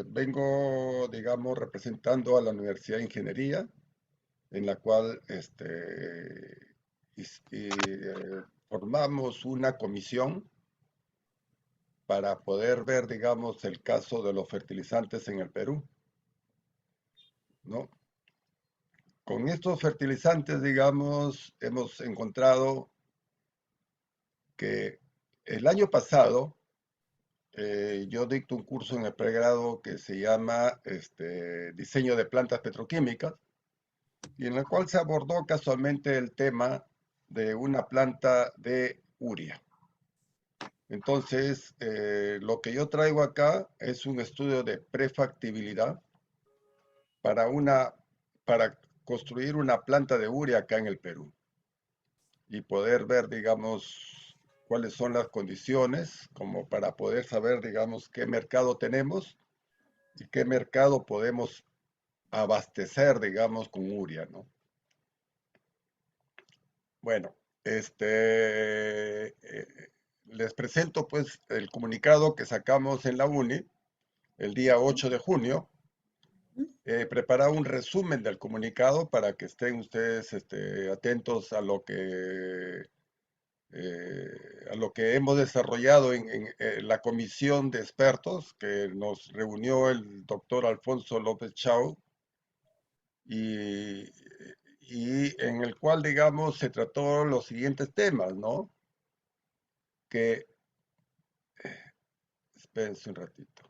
vengo, digamos, representando a la Universidad de Ingeniería, en la cual formamos una comisión para poder ver, digamos, el caso de los fertilizantes en el Perú, ¿no? Con estos fertilizantes, digamos, hemos encontrado que el año pasado yo dicto un curso en el pregrado que se llama Diseño de Plantas Petroquímicas, y en el cual se abordó casualmente el tema de una planta de urea. Entonces, lo que yo traigo acá es un estudio de prefactibilidad para, para construir una planta de urea acá en el Perú y poder ver, digamos, cuáles son las condiciones como para poder saber, digamos, qué mercado tenemos y qué mercado podemos abastecer, digamos, con urea, ¿no? Bueno, les presento pues el comunicado que sacamos en la UNI el día 8 de junio. He preparado un resumen del comunicado para que estén ustedes atentos a lo que hemos desarrollado en la comisión de expertos que nos reunió el doctor Alfonso López Chau y, y en el cual, digamos, se trató los siguientes temas, ¿no? Que, espérense un ratito,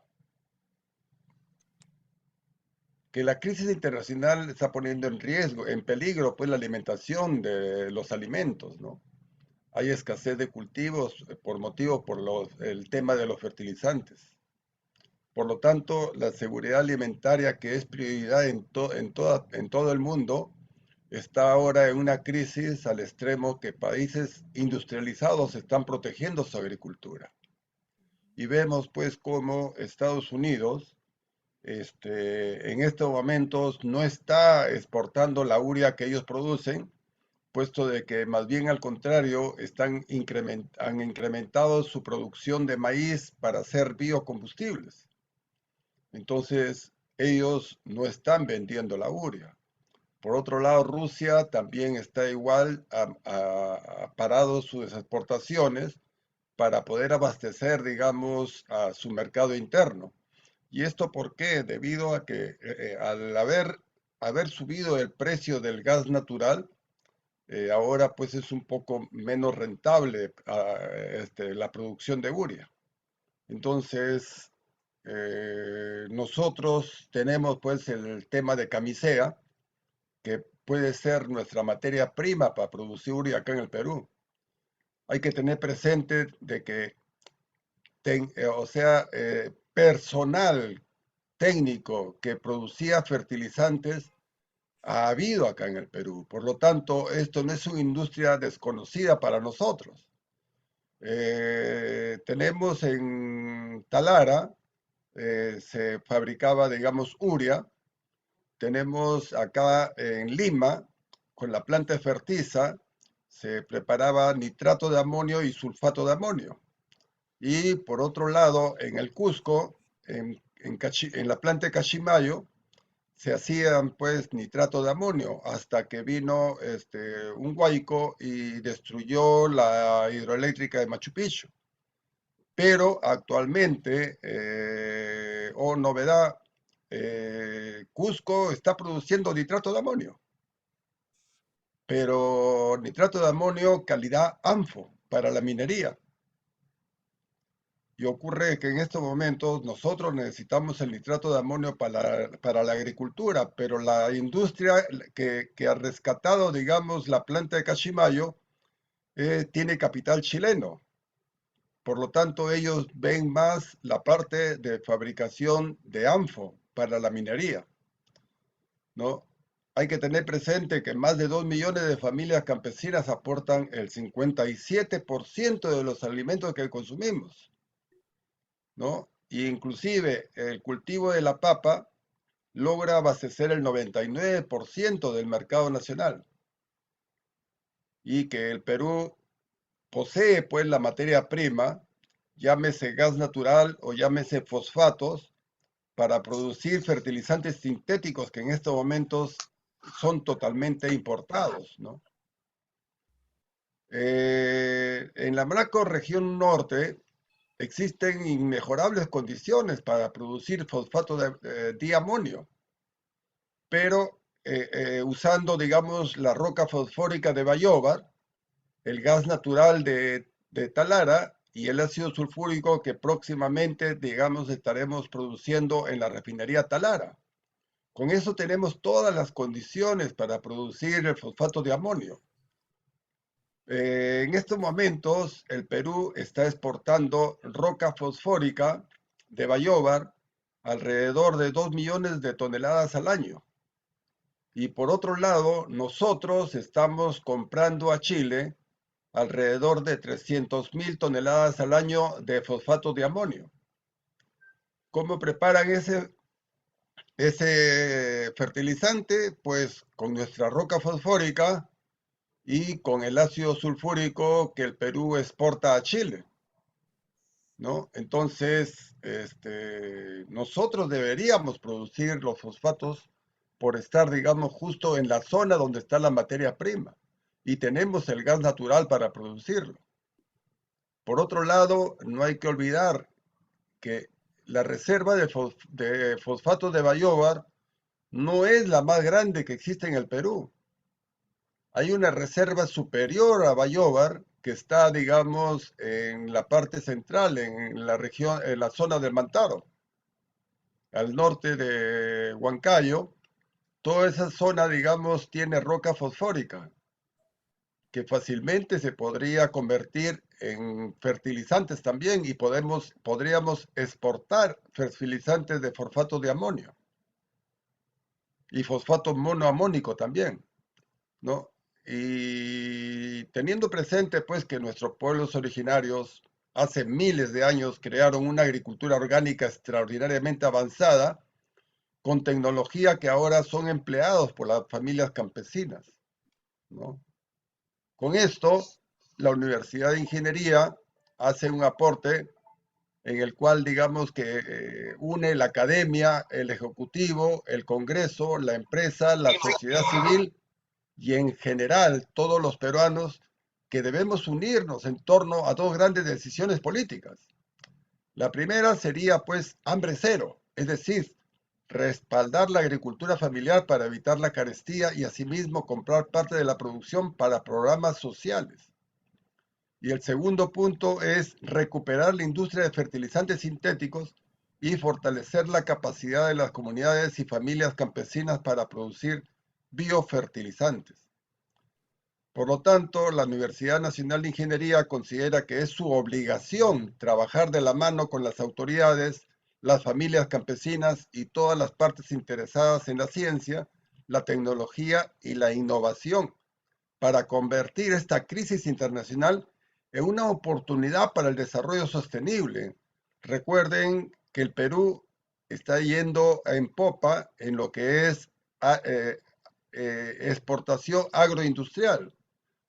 que la crisis internacional está poniendo en riesgo, en peligro, pues la alimentación de los alimentos, ¿no? Hay escasez de cultivos por el tema de los fertilizantes. Por lo tanto, la seguridad alimentaria, que es prioridad en todo el mundo, está ahora en una crisis al extremo que países industrializados están protegiendo su agricultura. Y vemos pues cómo Estados Unidos en estos momentos no está exportando la urea que ellos producen, puesto de que más bien al contrario han incrementado su producción de maíz para hacer biocombustibles. Entonces, ellos no están vendiendo la urea. Por otro lado, Rusia también está igual parado sus exportaciones para poder abastecer, digamos, a su mercado interno. ¿Y esto por qué? Debido a que al haber subido el precio del gas natural, ahora pues es un poco menos rentable la producción de urea. Entonces, nosotros tenemos pues el tema de camisea, que puede ser nuestra materia prima para producir urea acá en el Perú. Hay que tener presente de que, personal técnico que producía fertilizantes ha habido acá en el Perú. Por lo tanto, esto no es una industria desconocida para nosotros. Tenemos en Talara, se fabricaba, digamos, urea. Tenemos acá en Lima, con la planta de Fertiza, se preparaba nitrato de amonio y sulfato de amonio. Y por otro lado, en el Cusco, en la planta de Cachimayo, se hacían pues nitrato de amonio hasta que vino un huaico y destruyó la hidroeléctrica de Machu Picchu. Pero actualmente, oh novedad, Cusco está produciendo nitrato de amonio, pero nitrato de amonio calidad ANFO para la minería. Y ocurre que en estos momentos nosotros necesitamos el nitrato de amonio para la agricultura, pero la industria que ha rescatado, digamos, la planta de Cachimayo, tiene capital chileno. Por lo tanto, ellos ven más la parte de fabricación de ANFO para la minería, ¿no? Hay que tener presente que más de 2 millones de familias campesinas aportan el 57% de los alimentos que consumimos, ¿no? Y inclusive el cultivo de la papa logra abastecer el 99% del mercado nacional y que el Perú posee pues la materia prima, llámese gas natural o llámese fosfatos, para producir fertilizantes sintéticos que en estos momentos son totalmente importados, ¿no? En la macrorregión norte existen inmejorables condiciones para producir fosfato de diamonio, pero usando, digamos, la roca fosfórica de Bayóvar, el gas natural de Talara y el ácido sulfúrico que próximamente, digamos, estaremos produciendo en la refinería Talara. Con eso tenemos todas las condiciones para producir el fosfato de amonio. En estos momentos, el Perú está exportando roca fosfórica de Bayóvar alrededor de 2 millones de toneladas al año. Y por otro lado, nosotros estamos comprando a Chile alrededor de 300.000 toneladas al año de fosfato de amonio. ¿Cómo preparan ese fertilizante? Pues con nuestra roca fosfórica y con el ácido sulfúrico que el Perú exporta a Chile, ¿no? Entonces, nosotros deberíamos producir los fosfatos por estar, digamos, justo en la zona donde está la materia prima y tenemos el gas natural para producirlo. Por otro lado, no hay que olvidar que la reserva de fosfato de Bayóvar no es la más grande que existe en el Perú. Hay una reserva superior a Bayóvar que está, digamos, en la parte central, en la región, en la zona del Mantaro, al norte de Huancayo. Toda esa zona, digamos, tiene roca fosfórica que fácilmente se podría convertir en fertilizantes también y podríamos exportar fertilizantes de fosfato de amonio y fosfato monoamónico también, ¿no? Y teniendo presente pues que nuestros pueblos originarios hace miles de años crearon una agricultura orgánica extraordinariamente avanzada, con tecnología que ahora son empleados por las familias campesinas, ¿no? Con esto, la Universidad de Ingeniería hace un aporte en el cual digamos que une la academia, el ejecutivo, el Congreso, la empresa, la sociedad civil y en general todos los peruanos que debemos unirnos en torno a dos grandes decisiones políticas. La primera sería pues hambre cero, es decir, respaldar la agricultura familiar para evitar la carestía y asimismo comprar parte de la producción para programas sociales. Y el segundo punto es recuperar la industria de fertilizantes sintéticos y fortalecer la capacidad de las comunidades y familias campesinas para producir biofertilizantes. Por lo tanto, la Universidad Nacional de Ingeniería considera que es su obligación trabajar de la mano con las autoridades, las familias campesinas y todas las partes interesadas en la ciencia, la tecnología y la innovación para convertir esta crisis internacional en una oportunidad para el desarrollo sostenible. Recuerden que el Perú está yendo en popa en lo que es exportación agroindustrial.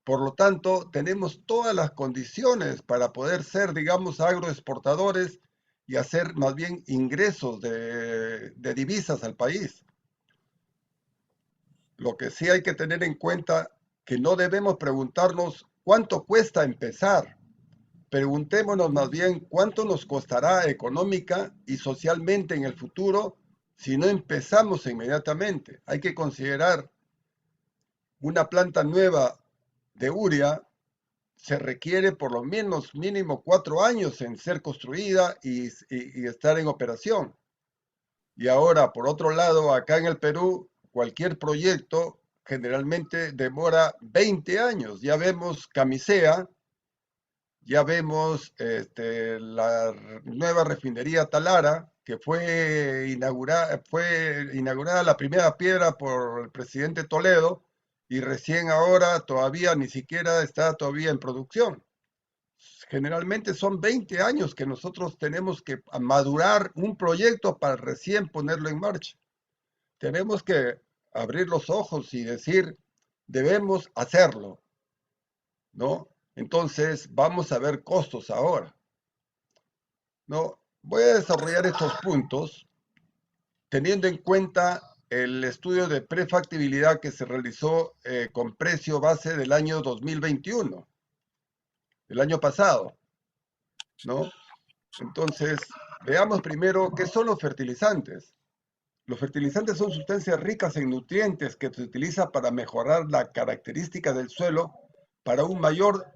Por lo tanto, tenemos todas las condiciones para poder ser, digamos, agroexportadores y hacer más bien ingresos de divisas al país. Lo que sí hay que tener en cuenta que no debemos preguntarnos cuánto cuesta empezar. Preguntémonos más bien cuánto nos costará económica y socialmente en el futuro si no empezamos inmediatamente. Hay que considerar una planta nueva de urea se requiere por lo menos mínimo 4 años en ser construida y estar en operación. Y ahora, por otro lado, acá en el Perú, cualquier proyecto generalmente demora 20 años. Ya vemos Camisea, ya vemos la nueva refinería Talara, que fue inaugurada la primera piedra por el presidente Toledo y recién ahora todavía ni siquiera está todavía en producción. Generalmente son 20 años que nosotros tenemos que madurar un proyecto para recién ponerlo en marcha. Tenemos que abrir los ojos y decir, debemos hacerlo, ¿no? Entonces, vamos a ver costos ahora, ¿no? Voy a desarrollar estos puntos teniendo en cuenta el estudio de prefactibilidad que se realizó con precio base del año 2021, el año pasado, ¿no? Entonces, veamos primero qué son los fertilizantes. Los fertilizantes son sustancias ricas en nutrientes que se utilizan para mejorar la característica del suelo para un mayor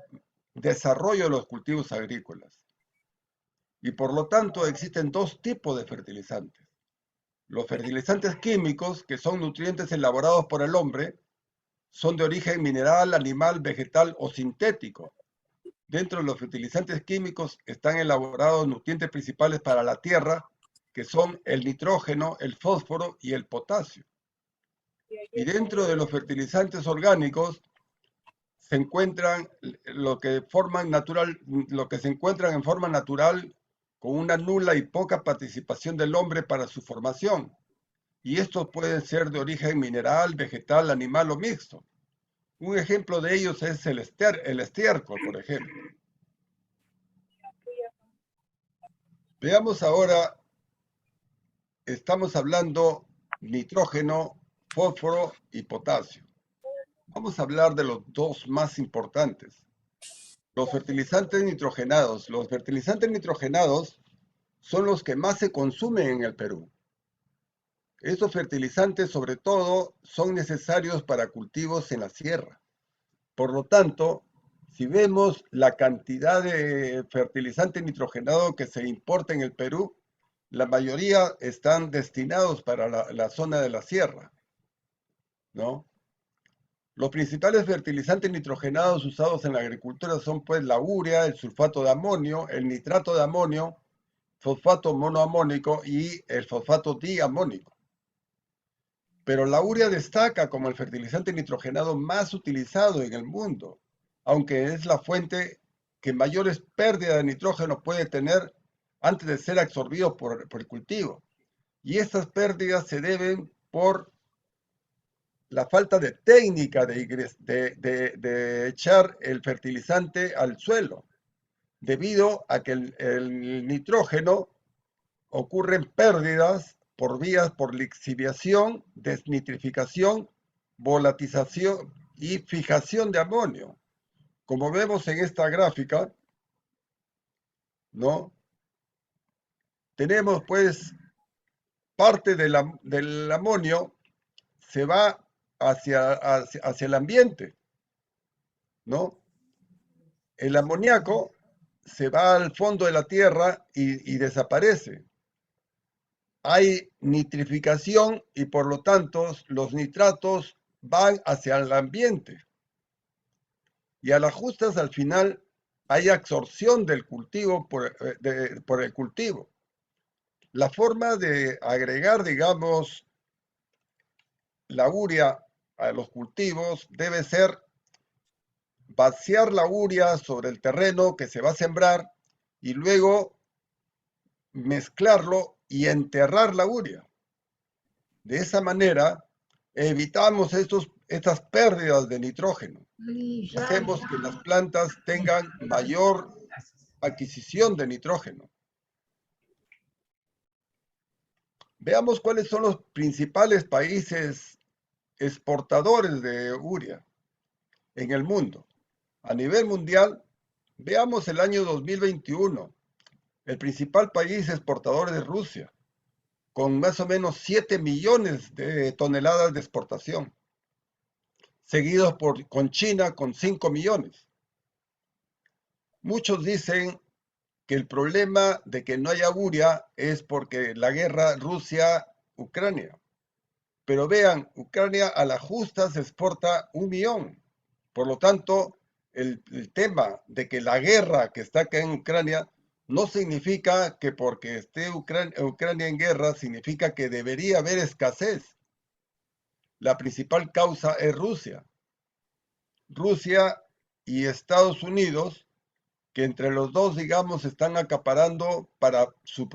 desarrollo de los cultivos agrícolas. Y por lo tanto existen dos tipos de fertilizantes. Los fertilizantes químicos, que son nutrientes elaborados por el hombre, son de origen mineral, animal, vegetal o sintético. Dentro de los fertilizantes químicos están elaborados nutrientes principales para la tierra, que son el nitrógeno, el fósforo y el potasio. Y dentro de los fertilizantes orgánicos se encuentran lo que se encuentran en forma natural con una nula y poca participación del hombre para su formación. Y estos pueden ser de origen mineral, vegetal, animal o mixto. Un ejemplo de ellos es el estiércol, por ejemplo. Veamos ahora, estamos hablando nitrógeno, fósforo y potasio. Vamos a hablar de los dos más importantes. Los fertilizantes nitrogenados. Los fertilizantes nitrogenados son los que más se consumen en el Perú. Estos fertilizantes, sobre todo, son necesarios para cultivos en la sierra. Por lo tanto, si vemos la cantidad de fertilizante nitrogenado que se importa en el Perú, la mayoría están destinados para la zona de la sierra, ¿no? Los principales fertilizantes nitrogenados usados en la agricultura son pues la urea, el sulfato de amonio, el nitrato de amonio, fosfato monoamónico y el fosfato diamónico. Pero la urea destaca como el fertilizante nitrogenado más utilizado en el mundo, aunque es la fuente que mayores pérdidas de nitrógeno puede tener antes de ser absorbido por el cultivo. Y estas pérdidas se deben por la falta de técnica de echar el fertilizante al suelo, debido a que el nitrógeno ocurren pérdidas por lixiviación, desnitrificación, volatización y fijación de amonio. Como vemos en esta gráfica, ¿no? Tenemos pues parte del amonio se va hacia el ambiente, ¿no? El amoníaco se va al fondo de la tierra y desaparece. Hay nitrificación y por lo tanto los nitratos van hacia el ambiente. Y a las justas al final hay absorción del cultivo por el cultivo. La forma de agregar, digamos, la urea a los cultivos debe ser vaciar la urea sobre el terreno que se va a sembrar y luego mezclarlo y enterrar la urea. De esa manera evitamos estas pérdidas de nitrógeno. Hacemos que las plantas tengan mayor adquisición de nitrógeno. Veamos cuáles son los principales países exportadores de urea en el mundo. A nivel mundial, veamos el año 2021. El principal país exportador es Rusia, con más o menos 7 millones de toneladas de exportación, seguidos con China con 5 millones. Muchos dicen que el problema de que no haya urea es porque la guerra Rusia-Ucrania. Pero vean, Ucrania a la justa se exporta 1 millón. Por lo tanto, el tema de que la guerra que está acá en Ucrania no significa que porque esté Ucrania en guerra, significa que debería haber escasez. La principal causa es Rusia. Rusia y Estados Unidos, que entre los dos, digamos, están acaparando para su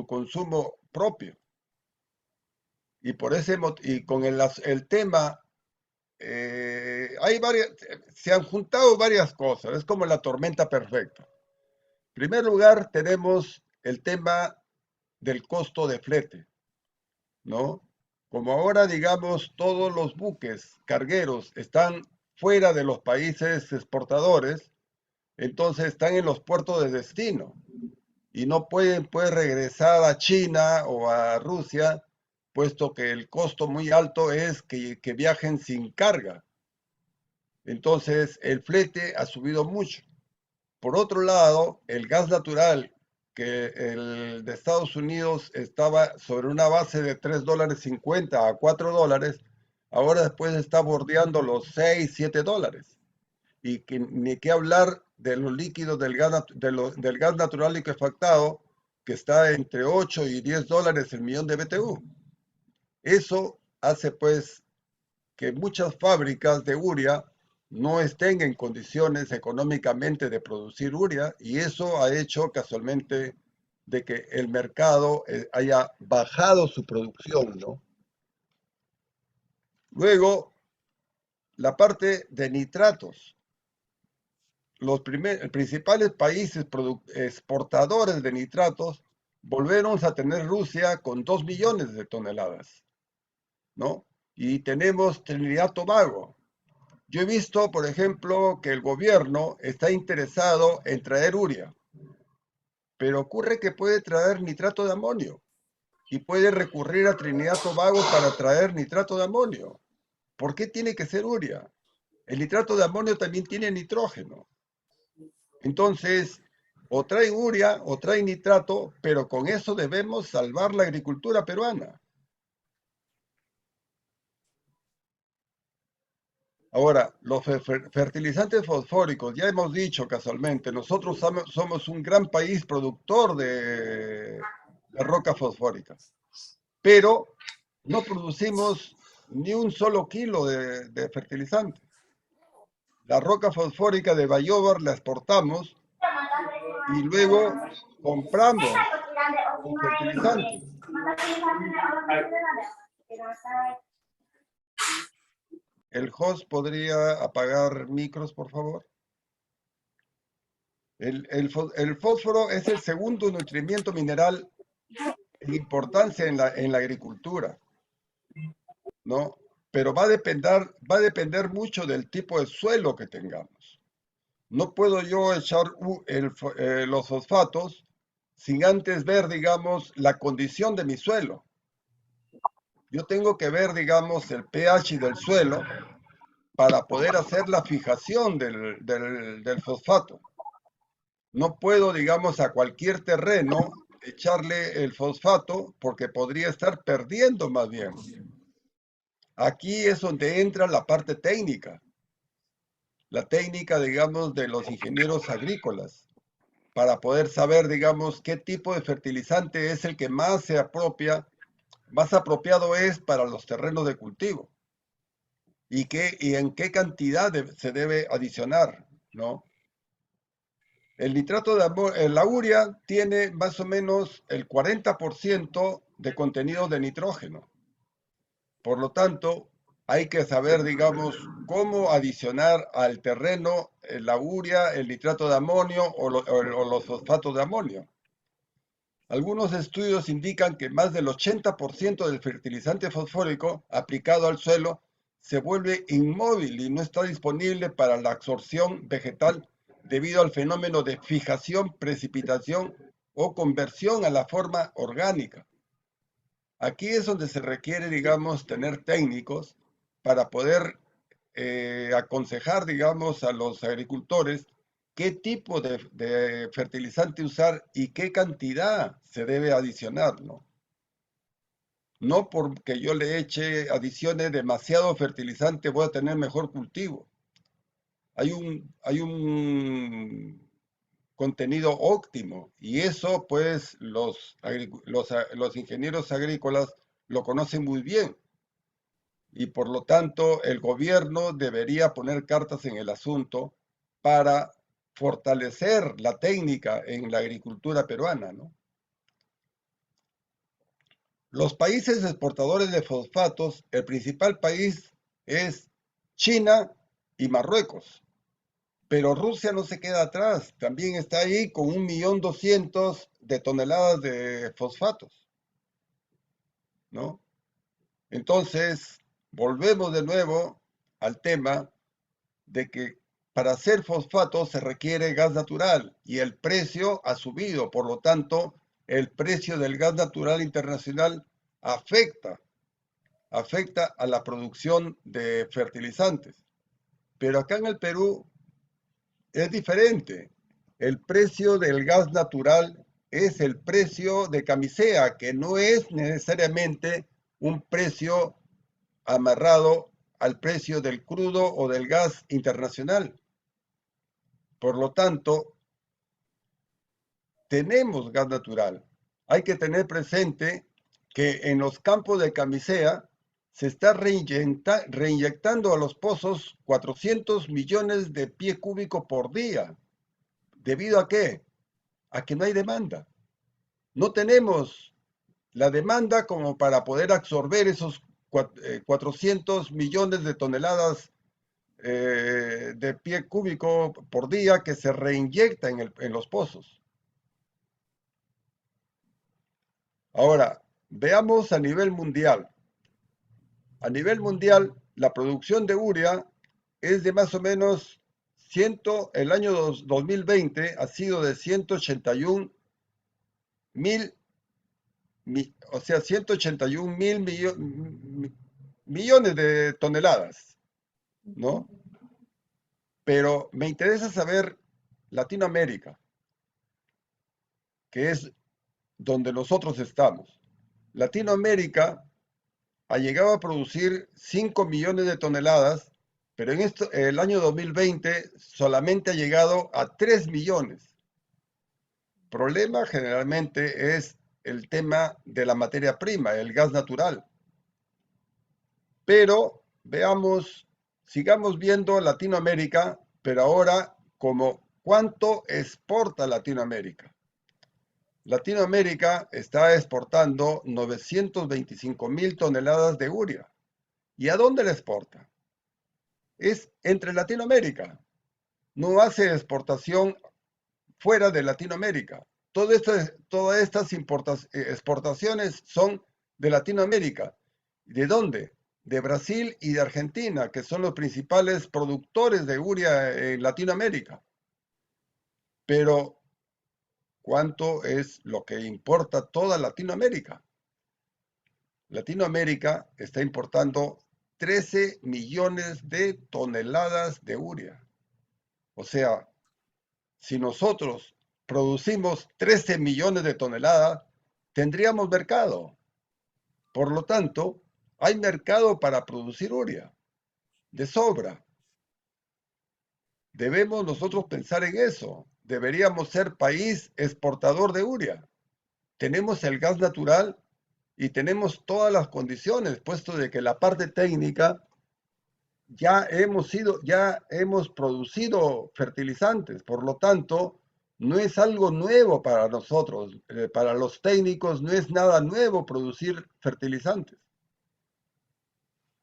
consumo propio. Y por ese y con el tema, se han juntado varias cosas, es como la tormenta perfecta. En primer lugar, tenemos el tema del costo de flete, ¿no? Como ahora, digamos, todos los buques cargueros están fuera de los países exportadores, entonces están en los puertos de destino y no pueden pues regresar a China o a Rusia, puesto que el costo muy alto es que viajen sin carga. Entonces el flete ha subido mucho. Por otro lado, el gas natural, que el de Estados Unidos estaba sobre una base de $3.50 a $4, ahora después está bordeando los 6, $7. Y que, ni qué hablar de los líquidos del gas natural liquefactado, que está entre 8 y $10 el millón de BTU. Eso hace pues que muchas fábricas de urea no estén en condiciones económicamente de producir urea, y eso ha hecho casualmente de que el mercado haya bajado su producción, ¿no? Luego, la parte de nitratos. Los principales países exportadores de nitratos volvieron a tener Rusia con 2 millones de toneladas, ¿no? Y tenemos Trinidad y Tobago. Yo he visto, por ejemplo, que el gobierno está interesado en traer urea, pero ocurre que puede traer nitrato de amonio y puede recurrir a Trinidad y Tobago para traer nitrato de amonio. ¿Por qué tiene que ser urea? El nitrato de amonio también tiene nitrógeno. Entonces, o traen urea o traen nitrato, pero con eso debemos salvar la agricultura peruana. Ahora, los fertilizantes fosfóricos, ya hemos dicho casualmente, nosotros somos un gran país productor de roca fosfórica, pero no producimos ni un solo kilo de fertilizante. La roca fosfórica de Bayobar la exportamos y luego compramos el fertilizante. ¿El host podría apagar micros, por favor? El fósforo es el segundo nutrimiento mineral en importancia en la agricultura, ¿no? Pero va a depender mucho del tipo de suelo que tengamos. No puedo yo echar los fosfatos sin antes ver, digamos, la condición de mi suelo. Yo tengo que ver, digamos, el pH del suelo para poder hacer la fijación del fosfato. No puedo, digamos, a cualquier terreno echarle el fosfato porque podría estar perdiendo más bien. Aquí es donde entra la parte técnica, la técnica, digamos, de los ingenieros agrícolas, para poder saber, digamos, qué tipo de fertilizante es el que más se apropia, más apropiado es para los terrenos de cultivo y en qué cantidad se debe adicionar, ¿no? El nitrato la urea tiene más o menos el 40% de contenido de nitrógeno. Por lo tanto, hay que saber, digamos, cómo adicionar al terreno la urea, el nitrato de amonio o los fosfatos de amonio. Algunos estudios indican que más del 80% del fertilizante fosfórico aplicado al suelo se vuelve inmóvil y no está disponible para la absorción vegetal debido al fenómeno de fijación, precipitación o conversión a la forma orgánica. Aquí es donde se requiere, digamos, tener técnicos para poder aconsejar, digamos, a los agricultores qué tipo de fertilizante usar y qué cantidad se debe adicionar, ¿no? No porque yo le adicione demasiado fertilizante voy a tener mejor cultivo. Hay un contenido óptimo y eso pues los ingenieros agrícolas lo conocen muy bien, y por lo tanto el gobierno debería poner cartas en el asunto para fortalecer la técnica en la agricultura peruana, ¿no? Los países exportadores de fosfatos, el principal país es China y Marruecos, pero Rusia no se queda atrás, también está ahí con 1.200.000 de toneladas de fosfatos, ¿no? Entonces, volvemos de nuevo al tema de que para hacer fosfato se requiere gas natural y el precio ha subido. Por lo tanto, el precio del gas natural internacional afecta, afecta a la producción de fertilizantes. Pero acá en el Perú es diferente. El precio del gas natural es el precio de camisea, que no es necesariamente un precio amarrado al precio del crudo o del gas internacional. Por lo tanto, tenemos gas natural. Hay que tener presente que en los campos de camisea se está reinyectando a los pozos 400 millones de pie cúbico por día. ¿Debido a qué? A que no hay demanda. No tenemos la demanda como para poder absorber esos 400 millones de toneladas de pie cúbico por día que se reinyecta en los pozos. Ahora, veamos a nivel mundial. A nivel mundial, la producción de urea es de más o menos el año 2020 ha sido de 181 mil, o sea, 181 mil millones de toneladas, ¿no? Pero me interesa saber Latinoamérica, que es donde nosotros estamos. Latinoamérica ha llegado a producir 5 millones de toneladas, pero en el año 2020 solamente ha llegado a 3 millones. Problema generalmente es el tema de la materia prima, el gas natural. Pero veamos, sigamos viendo Latinoamérica, pero ahora como cuánto exporta Latinoamérica. Latinoamérica está exportando 925.000 toneladas de urea. ¿Y a dónde la exporta? Es entre Latinoamérica. No hace exportación fuera de Latinoamérica. Todas estas exportaciones son de Latinoamérica. ¿De dónde? De Brasil y de Argentina, que son los principales productores de urea en Latinoamérica. Pero, ¿cuánto es lo que importa toda Latinoamérica? Latinoamérica está importando 13 millones de toneladas de urea. O sea, si nosotros producimos 13 millones de toneladas, tendríamos mercado. Por lo tanto, hay mercado para producir urea, de sobra. Debemos nosotros pensar en eso. Deberíamos ser país exportador de urea. Tenemos el gas natural y tenemos todas las condiciones, puesto de que la parte técnica ya hemos producido fertilizantes, por lo tanto, no es algo nuevo para nosotros, para los técnicos no es nada nuevo producir fertilizantes.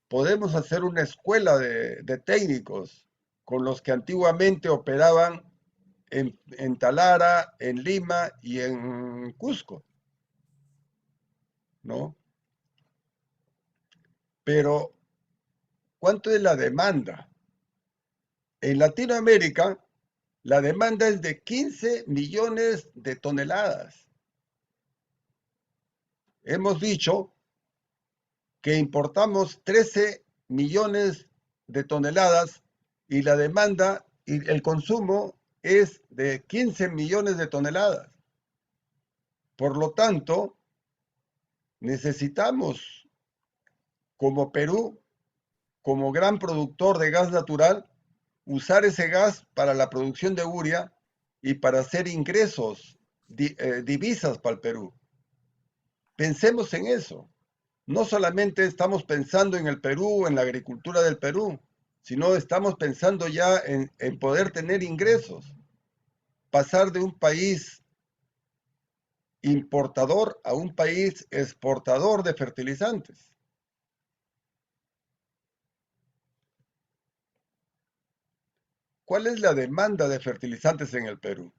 Podemos hacer una escuela de técnicos con los que antiguamente operaban en Talara, en Lima y en Cusco, ¿no? Pero, ¿cuánto es la demanda? En Latinoamérica, la demanda es de 15 millones de toneladas. Hemos dicho que importamos 13 millones de toneladas y la demanda y el consumo es de 15 millones de toneladas. Por lo tanto, necesitamos, como Perú, como gran productor de gas natural, usar ese gas para la producción de urea y para hacer ingresos, divisas para el Perú. Pensemos en eso. No solamente estamos pensando en el Perú, en la agricultura del Perú, sino estamos pensando ya en poder tener ingresos, pasar de un país importador a un país exportador de fertilizantes. ¿Cuál es la demanda de fertilizantes en el Perú?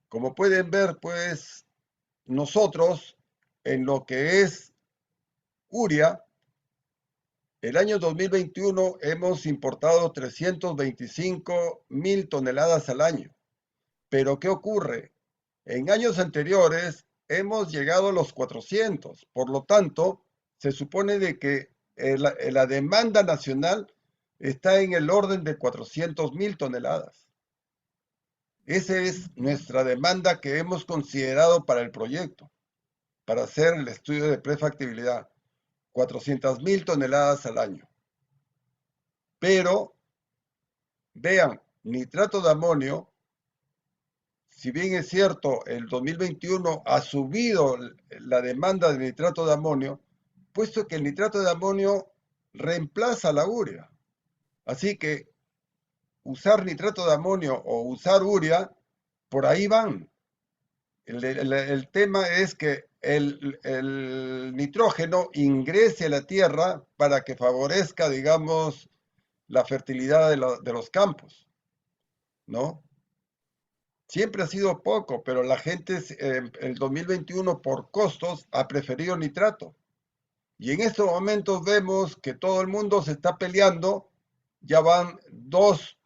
Como pueden ver, pues nosotros en lo que es urea, El año 2021 hemos importado 325.000 toneladas al año. Pero ¿qué ocurre? En años anteriores hemos llegado a los 400. Por lo tanto, se supone de que la demanda nacional está en el orden de 400.000 toneladas. Esa es nuestra demanda que hemos considerado para el proyecto, para hacer el estudio de prefactibilidad. 400.000 toneladas al año. Pero, vean, nitrato de amonio, si bien es cierto, el 2021 ha subido la demanda de nitrato de amonio, puesto que el nitrato de amonio reemplaza la urea. Así que usar nitrato de amonio o usar urea, por ahí van. El tema es que el nitrógeno ingrese a la tierra para que favorezca, digamos, la fertilidad de los campos, ¿no? Siempre ha sido poco, pero la gente en el 2021 por costos ha preferido nitrato. Y en estos momentos vemos que todo el mundo se está peleando, ya van dos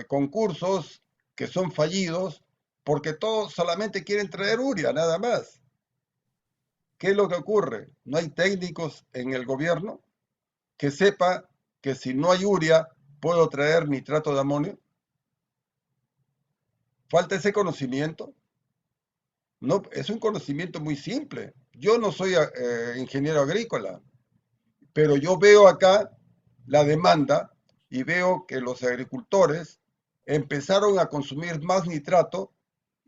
concursos que son fallidos, porque todos solamente quieren traer urea, nada más. ¿Qué es lo que ocurre? No hay técnicos en el gobierno que sepa que si no hay urea, puedo traer nitrato de amonio. Falta ese conocimiento. No, es un conocimiento muy simple. Yo no soy ingeniero agrícola, pero yo veo acá la demanda y veo que los agricultores empezaron a consumir más nitrato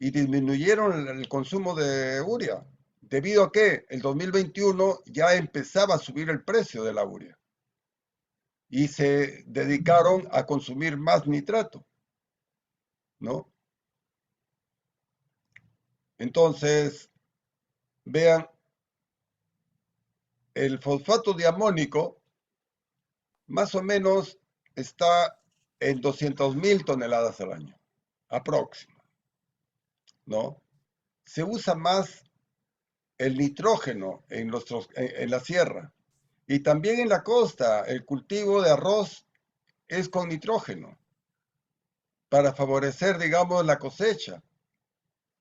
y disminuyeron el consumo de urea, debido a que el 2021 ya empezaba a subir el precio de la urea y se dedicaron a consumir más nitrato, ¿no? Entonces, vean, el fosfato diamónico más o menos está en 200.000 toneladas al año, aproxima, ¿no? Se usa más el nitrógeno en la sierra y también en la costa. El cultivo de arroz es con nitrógeno para favorecer, digamos, la cosecha,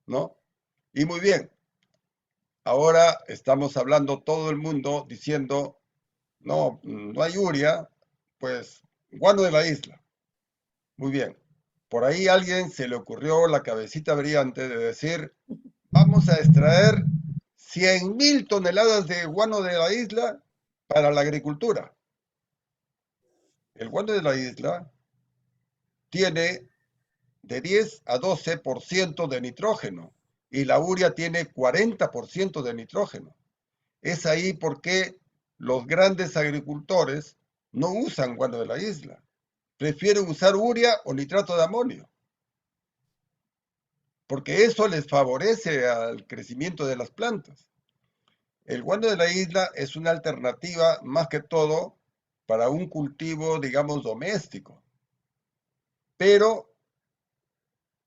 ¿no? Y muy bien, ahora estamos hablando todo el mundo diciendo, no, no hay urea, pues guano de la isla. Muy bien. Por ahí a alguien se le ocurrió la cabecita brillante de decir, vamos a extraer 100.000 toneladas de guano de la isla para la agricultura. El guano de la isla tiene de 10 a 12% de nitrógeno y la urea tiene 40% de nitrógeno. Es ahí porque los grandes agricultores no usan guano de la isla. Prefieren usar urea o nitrato de amonio, porque eso les favorece al crecimiento de las plantas. El guano de la isla es una alternativa más que todo para un cultivo, digamos, doméstico. Pero,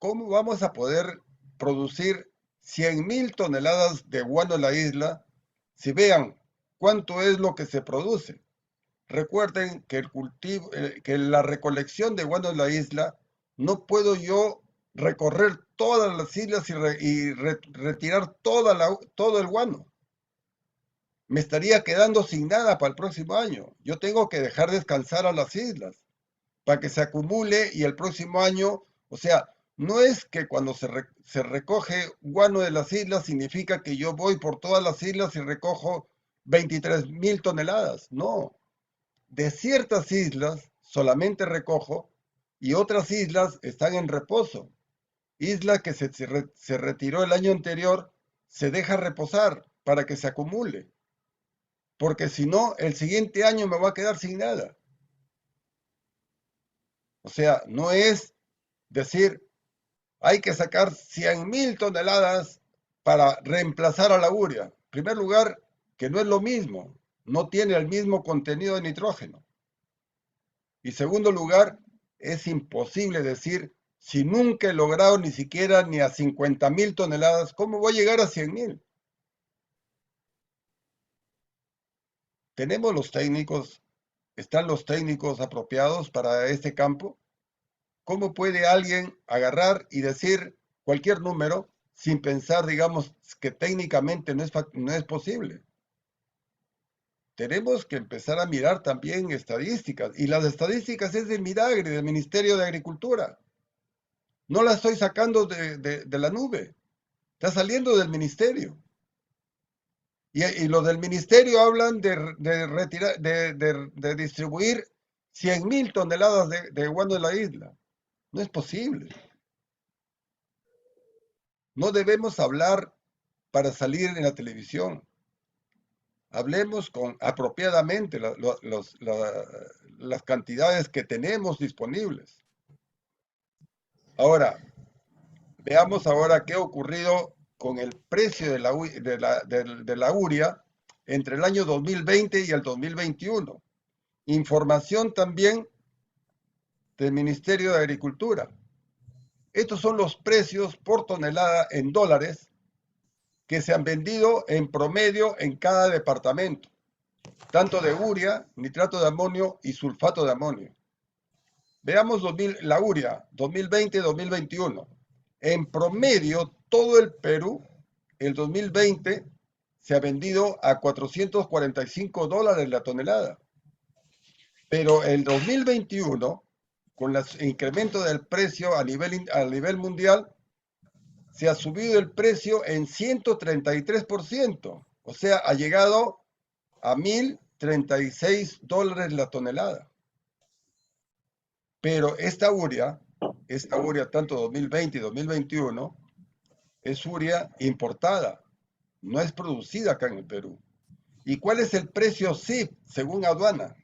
¿cómo vamos a poder producir 100.000 toneladas de guano en la isla si vean cuánto es lo que se produce? Recuerden que que la recolección de guano en la isla, no puedo yo recorrer todas las islas y retirar todo el guano. Me estaría quedando sin nada para el próximo año. Yo tengo que dejar descansar a las islas para que se acumule y el próximo año, o sea, no es que cuando se recoge guano de las islas significa que yo voy por todas las islas y recojo 23.000 toneladas. No, de ciertas islas solamente recojo y otras islas están en reposo. Isla que se retiró el año anterior se deja reposar para que se acumule, porque si no, el siguiente año me va a quedar sin nada. O sea, no es decir, hay que sacar 100.000 toneladas para reemplazar a la urea. En primer lugar, que no es lo mismo, no tiene el mismo contenido de nitrógeno. Y segundo lugar, es imposible decir, si nunca he logrado ni siquiera ni a 50.000 toneladas, ¿cómo voy a llegar a 100.000? Tenemos los técnicos ¿Están los técnicos apropiados para este campo? ¿Cómo puede alguien agarrar y decir cualquier número sin pensar, digamos, que técnicamente no es posible? Tenemos que empezar a mirar también estadísticas. Y las estadísticas es del Midagri, del Ministerio de Agricultura. No la estoy sacando de la nube. Está saliendo del ministerio. Y los del ministerio hablan de distribuir 100.000 toneladas de guano de la isla. No es posible. No debemos hablar para salir en la televisión. Hablemos apropiadamente las cantidades que tenemos disponibles. Ahora, veamos ahora qué ha ocurrido con el precio de la urea entre el año 2020 y el 2021. Información también del Ministerio de Agricultura. Estos son los precios por tonelada en dólares que se han vendido en promedio en cada departamento, tanto de urea, nitrato de amonio y sulfato de amonio. Veamos la urea 2020-2021. En promedio, todo el Perú, el 2020, se ha vendido a $445 la tonelada. Pero el 2021, con el incremento del precio a nivel mundial, se ha subido el precio en 133%. O sea, ha llegado a $1.036 la tonelada. Pero esta urea tanto 2020 y 2021, es urea importada, no es producida acá en el Perú. ¿Y cuál es el precio CIF según aduana?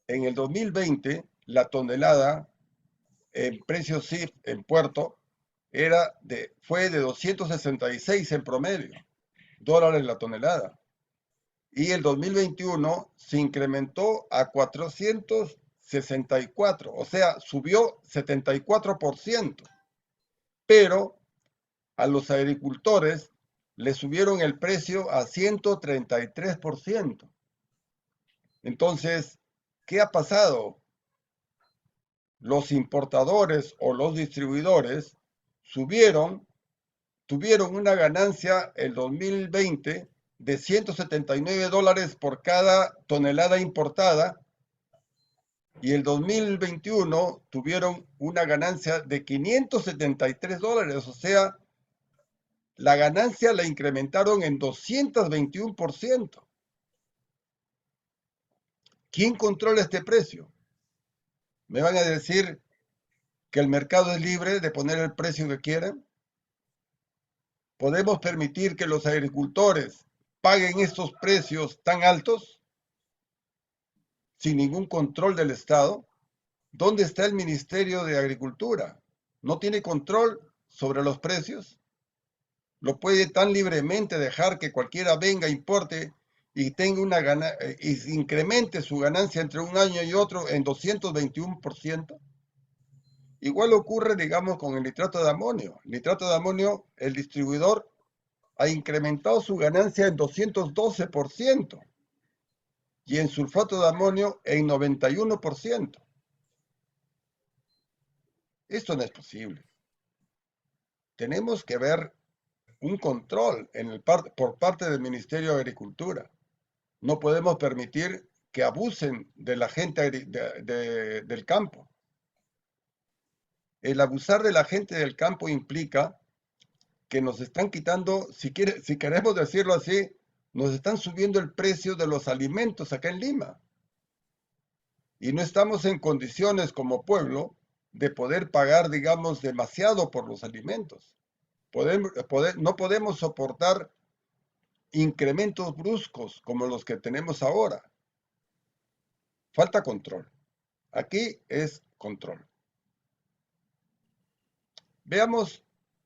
En el 2020, la tonelada en precio CIF en puerto fue de 266 en promedio, dólares la tonelada. Y el 2021 se incrementó a 464, o sea, subió 74%. Pero a los agricultores le subieron el precio a 133%. Entonces, ¿qué ha pasado? Los importadores o los distribuidores tuvieron una ganancia el 2020 de $179 por cada tonelada importada y el 2021 tuvieron una ganancia de $573, o sea, la ganancia la incrementaron en 221%. ¿Quién controla este precio? ¿Me van a decir que el mercado es libre de poner el precio que quieran? ¿Podemos permitir que los agricultores paguen estos precios tan altos sin ningún control del Estado? ¿Dónde está el Ministerio de Agricultura? ¿No tiene control sobre los precios? ¿Lo puede tan libremente dejar que cualquiera venga, importe y tenga y incremente su ganancia entre un año y otro en 221%? Igual ocurre, digamos, con el nitrato de amonio. El nitrato de amonio, el distribuidor ha incrementado su ganancia en 212% y en sulfato de amonio en 91%. Esto no es posible. Tenemos que ver un control por parte del Ministerio de Agricultura. No podemos permitir que abusen de la gente del campo. El abusar de la gente del campo implica que nos están quitando, si queremos decirlo así, nos están subiendo el precio de los alimentos acá en Lima. Y no estamos en condiciones como pueblo de poder pagar, digamos, demasiado por los alimentos. No podemos soportar incrementos bruscos como los que tenemos ahora. Falta control. Aquí es control.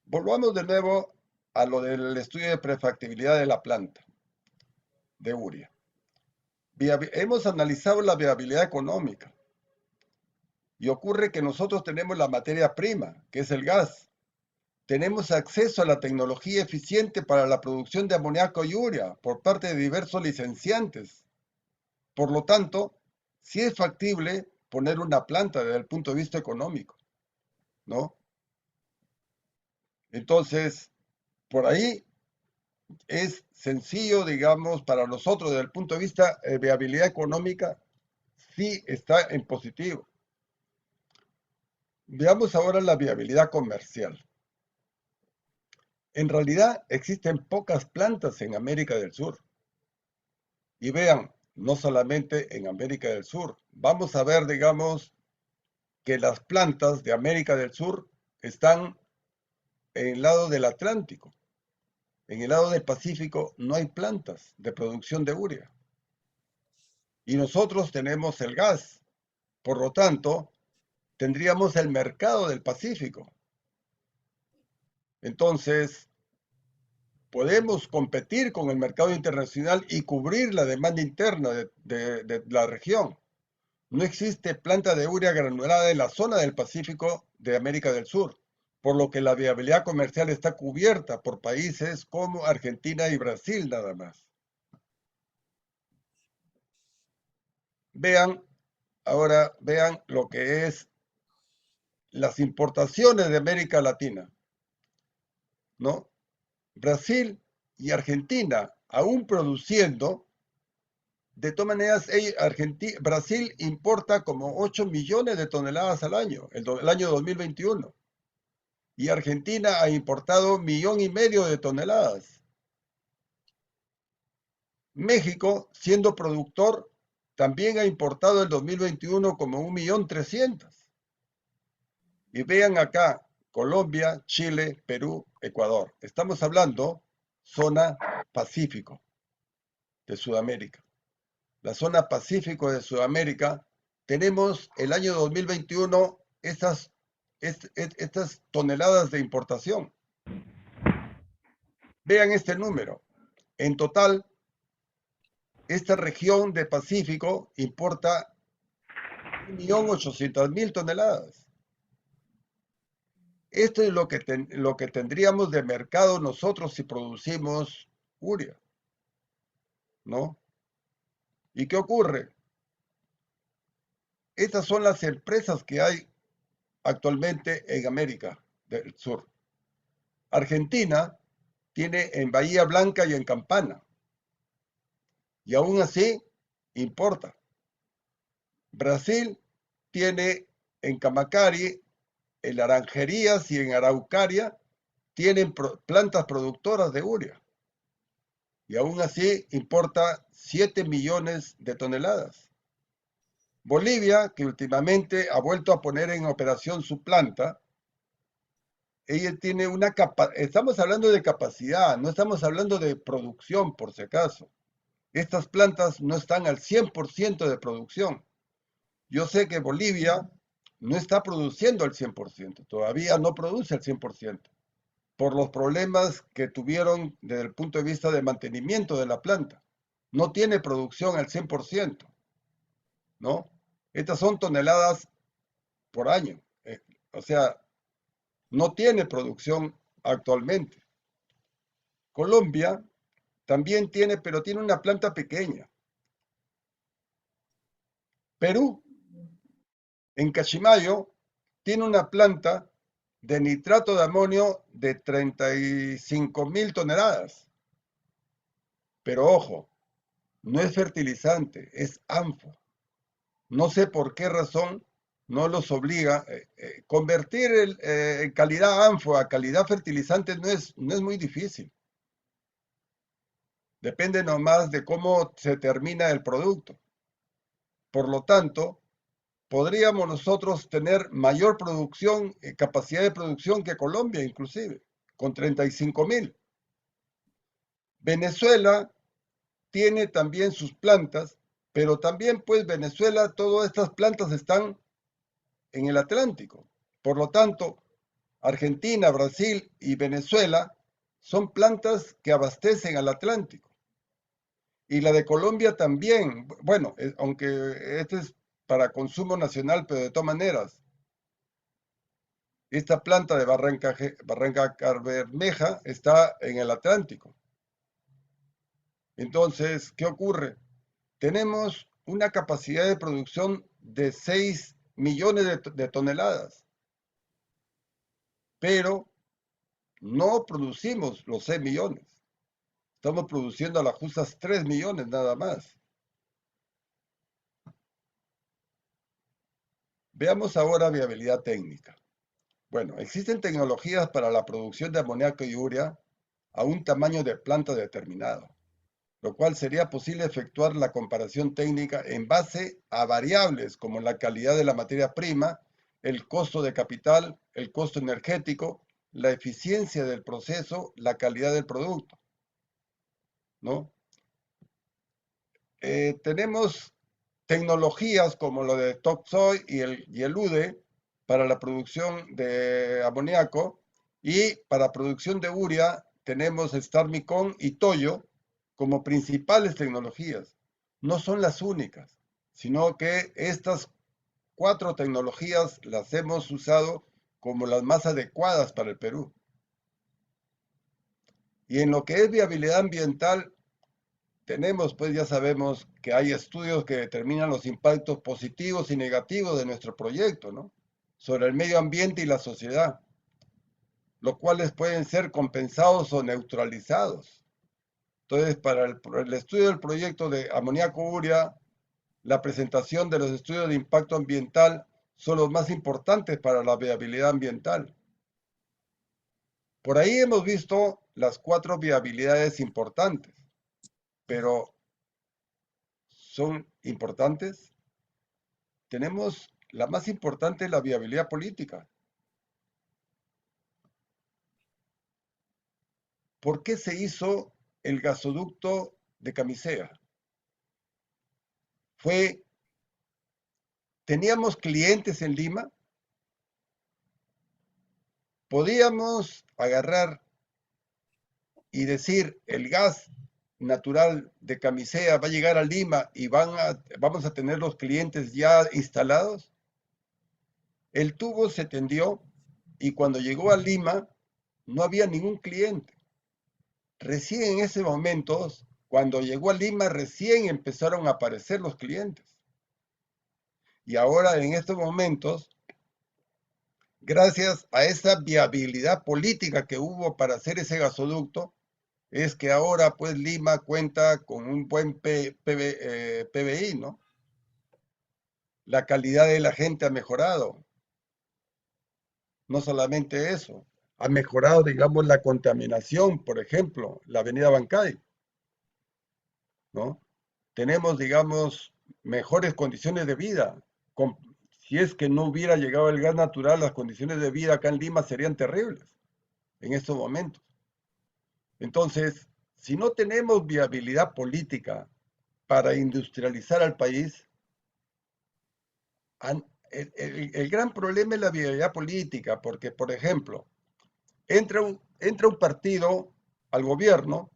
Volvamos de nuevo a lo del estudio de prefactibilidad de la planta de urea. Hemos analizado la viabilidad económica y ocurre que nosotros tenemos la materia prima, que es el gas. Tenemos acceso a la tecnología eficiente para la producción de amoníaco y urea por parte de diversos licenciantes. Por lo tanto, sí es factible poner una planta desde el punto de vista económico, ¿no? Entonces, por ahí es sencillo, digamos, para nosotros desde el punto de vista de viabilidad económica, sí está en positivo. Veamos ahora la viabilidad comercial. En realidad existen pocas plantas en América del Sur. Y vean, no solamente en América del Sur. Vamos a ver, digamos, que las plantas de América del Sur están en el lado del Atlántico. En el lado del Pacífico no hay plantas de producción de urea. Y nosotros tenemos el gas. Por lo tanto, tendríamos el mercado del Pacífico. Entonces, podemos competir con el mercado internacional y cubrir la demanda interna de la región. No existe planta de urea granulada en la zona del Pacífico de América del Sur, por lo que la viabilidad comercial está cubierta por países como Argentina y Brasil nada más. Vean, ahora vean lo que es las importaciones de América Latina, ¿no? Brasil y Argentina, aún produciendo, de todas maneras, Brasil importa como 8 millones de toneladas al año, el año 2021. Y Argentina ha importado 1,5 millones de toneladas. México, siendo productor, también ha importado el 2021 como 1,300,000. Y vean acá, Colombia, Chile, Perú, Ecuador. Estamos hablando zona Pacífico de Sudamérica. La zona Pacífico de Sudamérica, tenemos el año 2021 estas toneladas de importación. Vean este número. En total, esta región de Pacífico importa 1,800,000 toneladas. Esto es lo que tendríamos de mercado nosotros si producimos urea, ¿no? ¿Y qué ocurre? Estas son las empresas que hay actualmente en América del Sur. Argentina tiene en Bahía Blanca y en Campana, y aún así importa. Brasil tiene en Camacari, en Laranjerías y en Araucaria, tienen plantas productoras de urea, y aún así importa 7 millones de toneladas. Bolivia, que últimamente ha vuelto a poner en operación su planta, ella tiene una capacidad, estamos hablando de capacidad, no estamos hablando de producción por si acaso. Estas plantas no están al 100% de producción. Yo sé que Bolivia no está produciendo al 100%, todavía no produce al 100%, por los problemas que tuvieron desde el punto de vista de mantenimiento de la planta. No tiene producción al 100%, ¿no? Estas son toneladas por año. O sea, no tiene producción actualmente. Colombia también tiene, pero tiene una planta pequeña. Perú, en Cachimayo, tiene una planta de nitrato de amonio de 35,000 toneladas. Pero ojo, no es fertilizante, es ANFO. No sé por qué razón no los obliga. Convertir calidad ANFO a calidad fertilizante no es muy difícil. Depende nomás de cómo se termina el producto. Por lo tanto, podríamos nosotros tener mayor producción, capacidad de producción que Colombia inclusive, con 35,000. Venezuela tiene también sus plantas, pero también pues Venezuela, todas estas plantas están en el Atlántico. Por lo tanto, Argentina, Brasil y Venezuela son plantas que abastecen al Atlántico. Y la de Colombia también, bueno, aunque este es para consumo nacional, pero de todas maneras, esta planta de Barranca Bermeja está en el Atlántico. Entonces, ¿qué ocurre? Tenemos una capacidad de producción de 6 millones de toneladas, pero no producimos los 6 millones. Estamos produciendo a las justas 3 millones nada más. Veamos ahora viabilidad técnica. Bueno, existen tecnologías para la producción de amoníaco y urea a un tamaño de planta determinado, lo cual sería posible efectuar la comparación técnica en base a variables como la calidad de la materia prima, el costo de capital, el costo energético, la eficiencia del proceso, la calidad del producto, ¿no? Tenemos tecnologías como lo de Topsoy y el UDE para la producción de amoníaco, y para producción de urea tenemos Starmicon y Toyo como principales tecnologías. No son las únicas, sino que estas 4 tecnologías las hemos usado como las más adecuadas para el Perú. Y en lo que es viabilidad ambiental, tenemos, pues ya sabemos que hay estudios que determinan los impactos positivos y negativos de nuestro proyecto, ¿no? Sobre el medio ambiente y la sociedad, los cuales pueden ser compensados o neutralizados. Entonces, para el estudio del proyecto de amoníaco urea, la presentación de los estudios de impacto ambiental son los más importantes para la viabilidad ambiental. Por ahí hemos visto las 4 viabilidades importantes, pero ¿son importantes? Tenemos la más importante, la viabilidad política. ¿Por qué se hizo el gasoducto de Camisea? Teníamos clientes en Lima, podíamos agarrar y decir el gas natural de Camisea va a llegar a Lima y vamos a tener los clientes ya instalados. El tubo se tendió y cuando llegó a Lima no había ningún cliente. Recién en ese momento, cuando llegó a Lima, recién empezaron a aparecer los clientes. Y ahora, en estos momentos, gracias a esa viabilidad política que hubo para hacer ese gasoducto, es que ahora, pues, Lima cuenta con un buen PBI, ¿no? La calidad de la gente ha mejorado. No solamente eso, ha mejorado, digamos, la contaminación, por ejemplo, la avenida Bancay, ¿no? Tenemos, digamos, mejores condiciones de vida. Si es que no hubiera llegado el gas natural, las condiciones de vida acá en Lima serían terribles en estos momentos. Entonces, si no tenemos viabilidad política para industrializar al país, el gran problema es la viabilidad política, porque, por ejemplo, entra un partido al gobierno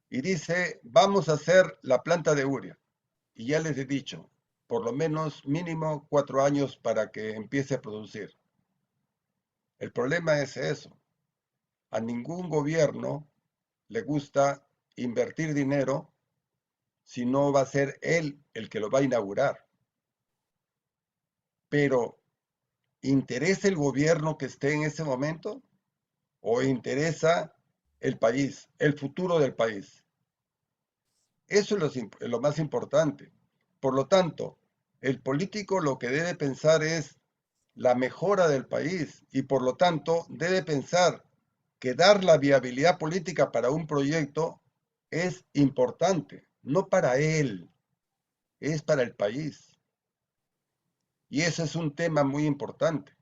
y dice, vamos a hacer la planta de urea. Y ya les he dicho, por lo menos mínimo 4 años para que empiece a producir. El problema es eso. A ningún gobierno le gusta invertir dinero si no va a ser él el que lo va a inaugurar. Pero, ¿interesa el gobierno que esté en ese momento? ¿O interesa el país, el futuro del país? Eso es lo más importante. Por lo tanto, el político lo que debe pensar es la mejora del país y por lo tanto debe pensar que dar la viabilidad política para un proyecto es importante, no para él, es para el país. Y ese es un tema muy importante.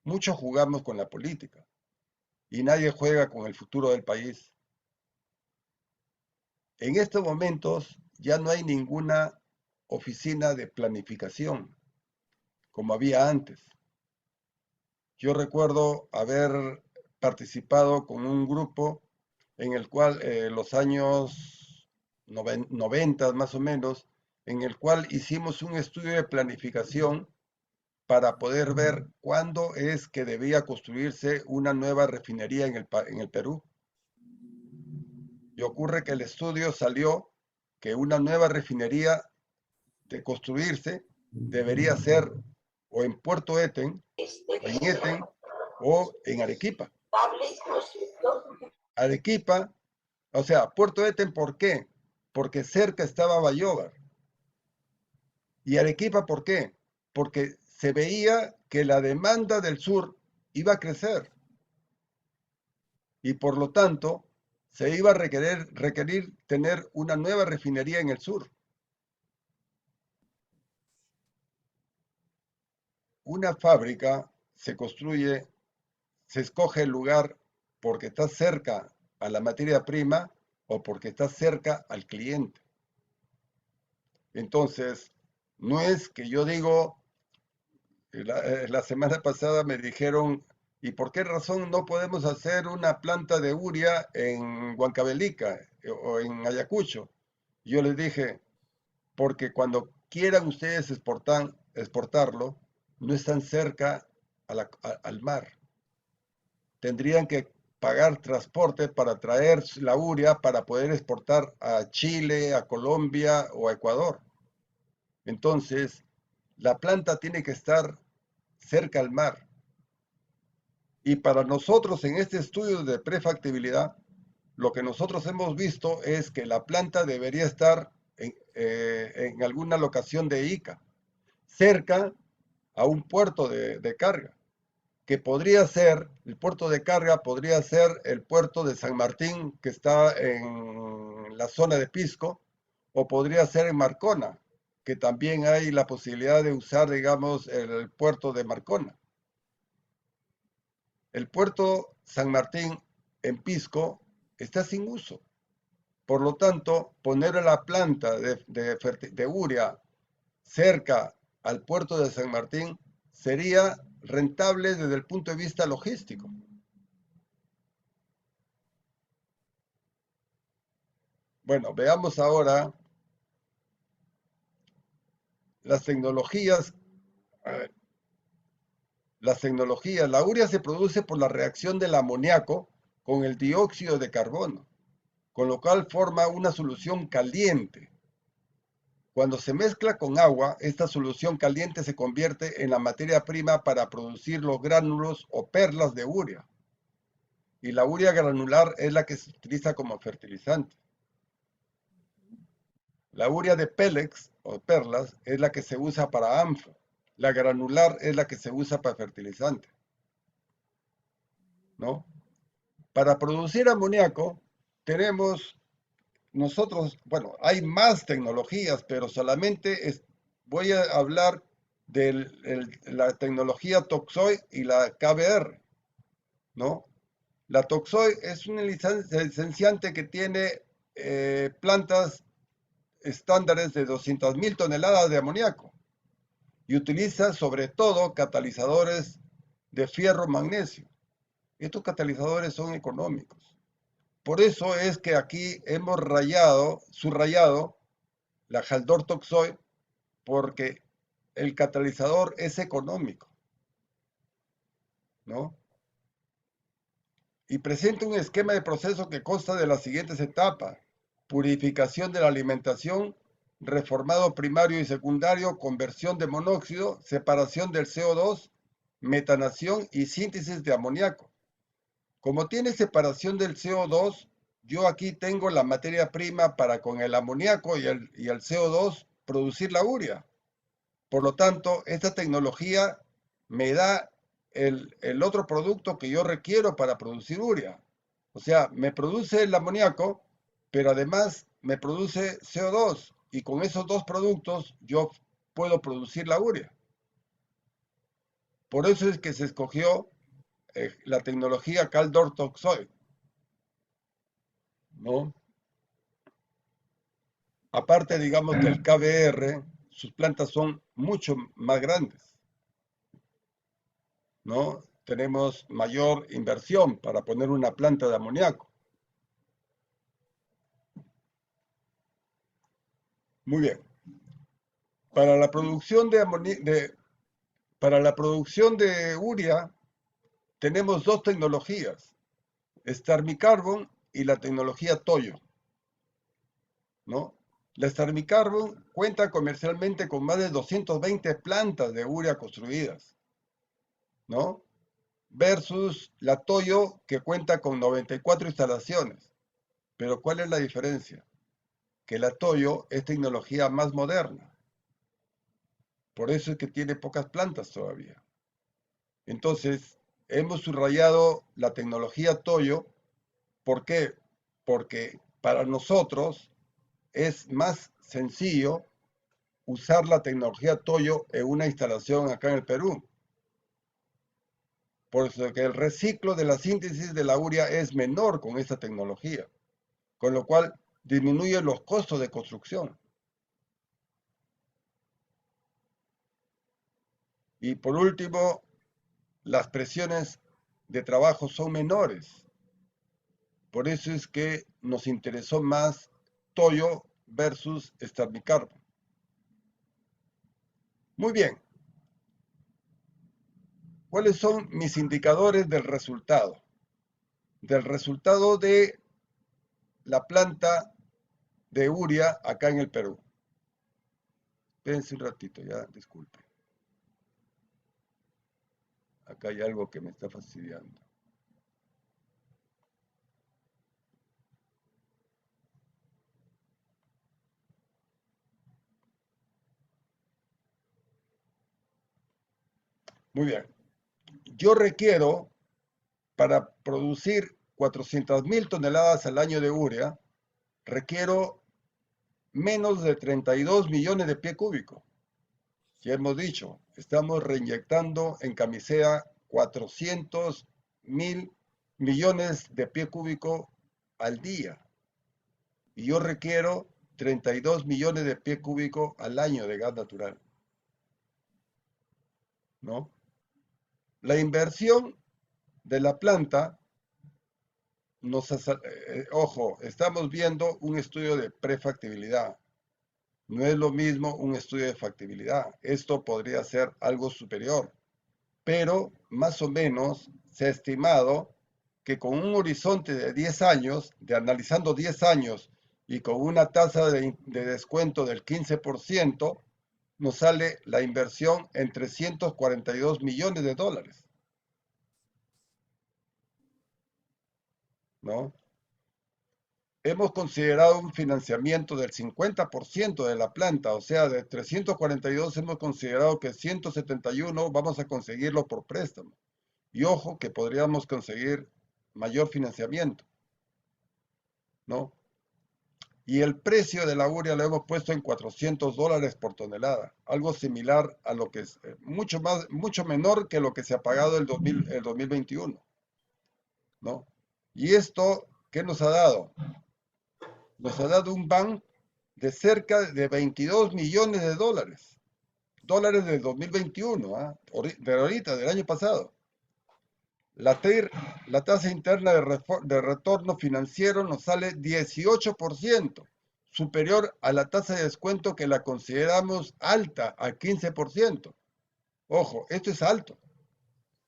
Muchos jugamos con la política y nadie juega con el futuro del país. En estos momentos ya no hay ninguna oficina de planificación como había antes. Yo recuerdo haber participado con un grupo en el cual los años 90 más o menos, en el cual hicimos un estudio de planificación para poder ver cuándo es que debía construirse una nueva refinería en el Perú. Y ocurre que el estudio salió que una nueva refinería de construirse debería ser o en Puerto Eten, o en Eten, o en Arequipa. Arequipa, o sea, Puerto Eten, ¿por qué? Porque cerca estaba Bayóvar. Y Arequipa, ¿por qué? Porque se veía que la demanda del sur iba a crecer y por lo tanto se iba a requerir tener una nueva refinería en el sur. Una fábrica se construye, se escoge el lugar porque está cerca a la materia prima o porque está cerca al cliente. Entonces, no es que yo digo, la semana pasada me dijeron, ¿y por qué razón no podemos hacer una planta de urea en Huancavelica o en Ayacucho? Yo les dije, porque cuando quieran ustedes exportarlo, no están cerca al mar. Tendrían que pagar transporte para traer la urea para poder exportar a Chile, a Colombia o a Ecuador. Entonces, la planta tiene que estar cerca al mar. Y para nosotros en este estudio de prefactibilidad, lo que nosotros hemos visto es que la planta debería estar en alguna locación de Ica, cerca a un puerto de carga, que podría ser, el puerto de carga podría ser el puerto de San Martín, que está en la zona de Pisco, o podría ser en Marcona, que también hay la posibilidad de usar, digamos, el puerto de Marcona. El puerto San Martín en Pisco está sin uso. Por lo tanto, poner la planta de urea cerca al puerto de San Martín sería rentable desde el punto de vista logístico. Bueno, veamos ahora las tecnologías. Las tecnologías. La urea se produce por la reacción del amoníaco con el dióxido de carbono, con lo cual forma una solución caliente. Cuando se mezcla con agua, esta solución caliente se convierte en la materia prima para producir los gránulos o perlas de urea. Y la urea granular es la que se utiliza como fertilizante. La urea de pélex o perlas es la que se usa para ANFO. La granular es la que se usa para fertilizante, ¿no? Para producir amoníaco tenemos nosotros, bueno, hay más tecnologías, pero solamente voy a hablar de la tecnología Toxoy y la KBR, ¿no? La Toxoy es un licenciante que tiene plantas estándares de 200.000 toneladas de amoníaco y utiliza sobre todo catalizadores de fierro magnesio. Estos catalizadores son económicos. Por eso es que aquí hemos subrayado la Haldor Toxoy, porque el catalizador es económico, ¿no? Y presenta un esquema de proceso que consta de las siguientes etapas: purificación de la alimentación, reformado primario y secundario, conversión de monóxido, separación del CO2, metanación y síntesis de amoníaco. Como tiene separación del CO2, yo aquí tengo la materia prima para con el amoníaco y el CO2 producir la urea. Por lo tanto, esta tecnología me da el otro producto que yo requiero para producir urea. O sea, me produce el amoníaco, pero además me produce CO2 y con esos dos productos yo puedo producir la urea. Por eso es que se escogió la tecnología Caldor-Toxoid, ¿no? Aparte, digamos que el KBR, sus plantas son mucho más grandes, ¿no? Tenemos mayor inversión para poner una planta de amoníaco. Muy bien. Para la producción para la producción de urea tenemos dos tecnologías, Starmicarbon y la tecnología Toyo, ¿no? La Starmicarbon cuenta comercialmente con más de 220 plantas de urea construidas, ¿no? Versus la Toyo, que cuenta con 94 instalaciones. Pero ¿cuál es la diferencia? Que la Toyo es tecnología más moderna. Por eso es que tiene pocas plantas todavía. Entonces, hemos subrayado la tecnología Toyo. ¿Por qué? Porque para nosotros es más sencillo usar la tecnología Toyo en una instalación acá en el Perú. Por eso que el reciclo de la síntesis de la urea es menor con esta tecnología, con lo cual disminuye los costos de construcción. Y por último, las presiones de trabajo son menores. Por eso es que nos interesó más Toyo versus Starmicarbon. Muy bien, ¿cuáles son mis indicadores del resultado? Del resultado de la planta de urea acá en el Perú. Espérense un ratito, ya, disculpe. Acá hay algo que me está fastidiando. Muy bien. Yo requiero, para producir 400.000 toneladas al año de urea, requiero menos de 32 millones de pie cúbico. Ya hemos dicho, estamos reinyectando en camisea 400.000 millones de pie cúbico al día. Y yo requiero 32 millones de pie cúbico al año de gas natural, ¿no? La inversión de la planta ojo, estamos viendo un estudio de prefactibilidad. No es lo mismo un estudio de factibilidad. Esto podría ser algo superior, pero más o menos se ha estimado que con un horizonte de 10 años, de analizando 10 años y con una tasa de descuento del 15%, nos sale la inversión en 342 millones de dólares, ¿no? Hemos considerado un financiamiento del 50% de la planta, o sea, de 342 hemos considerado que 171 vamos a conseguirlo por préstamo. Y ojo que podríamos conseguir mayor financiamiento, ¿no? Y el precio de la urea lo hemos puesto en $400 por tonelada, algo similar a lo que es mucho menor que lo que se ha pagado el 2021, ¿no? Y esto, ¿qué nos ha dado? Nos ha dado un ban de cerca de 22 millones de dólares. Dólares del 2021, ¿ah? De ahorita, del año pasado. La TIR, la tasa interna de retorno financiero, nos sale 18%, superior a la tasa de descuento que la consideramos alta, al 15%. Ojo, esto es alto,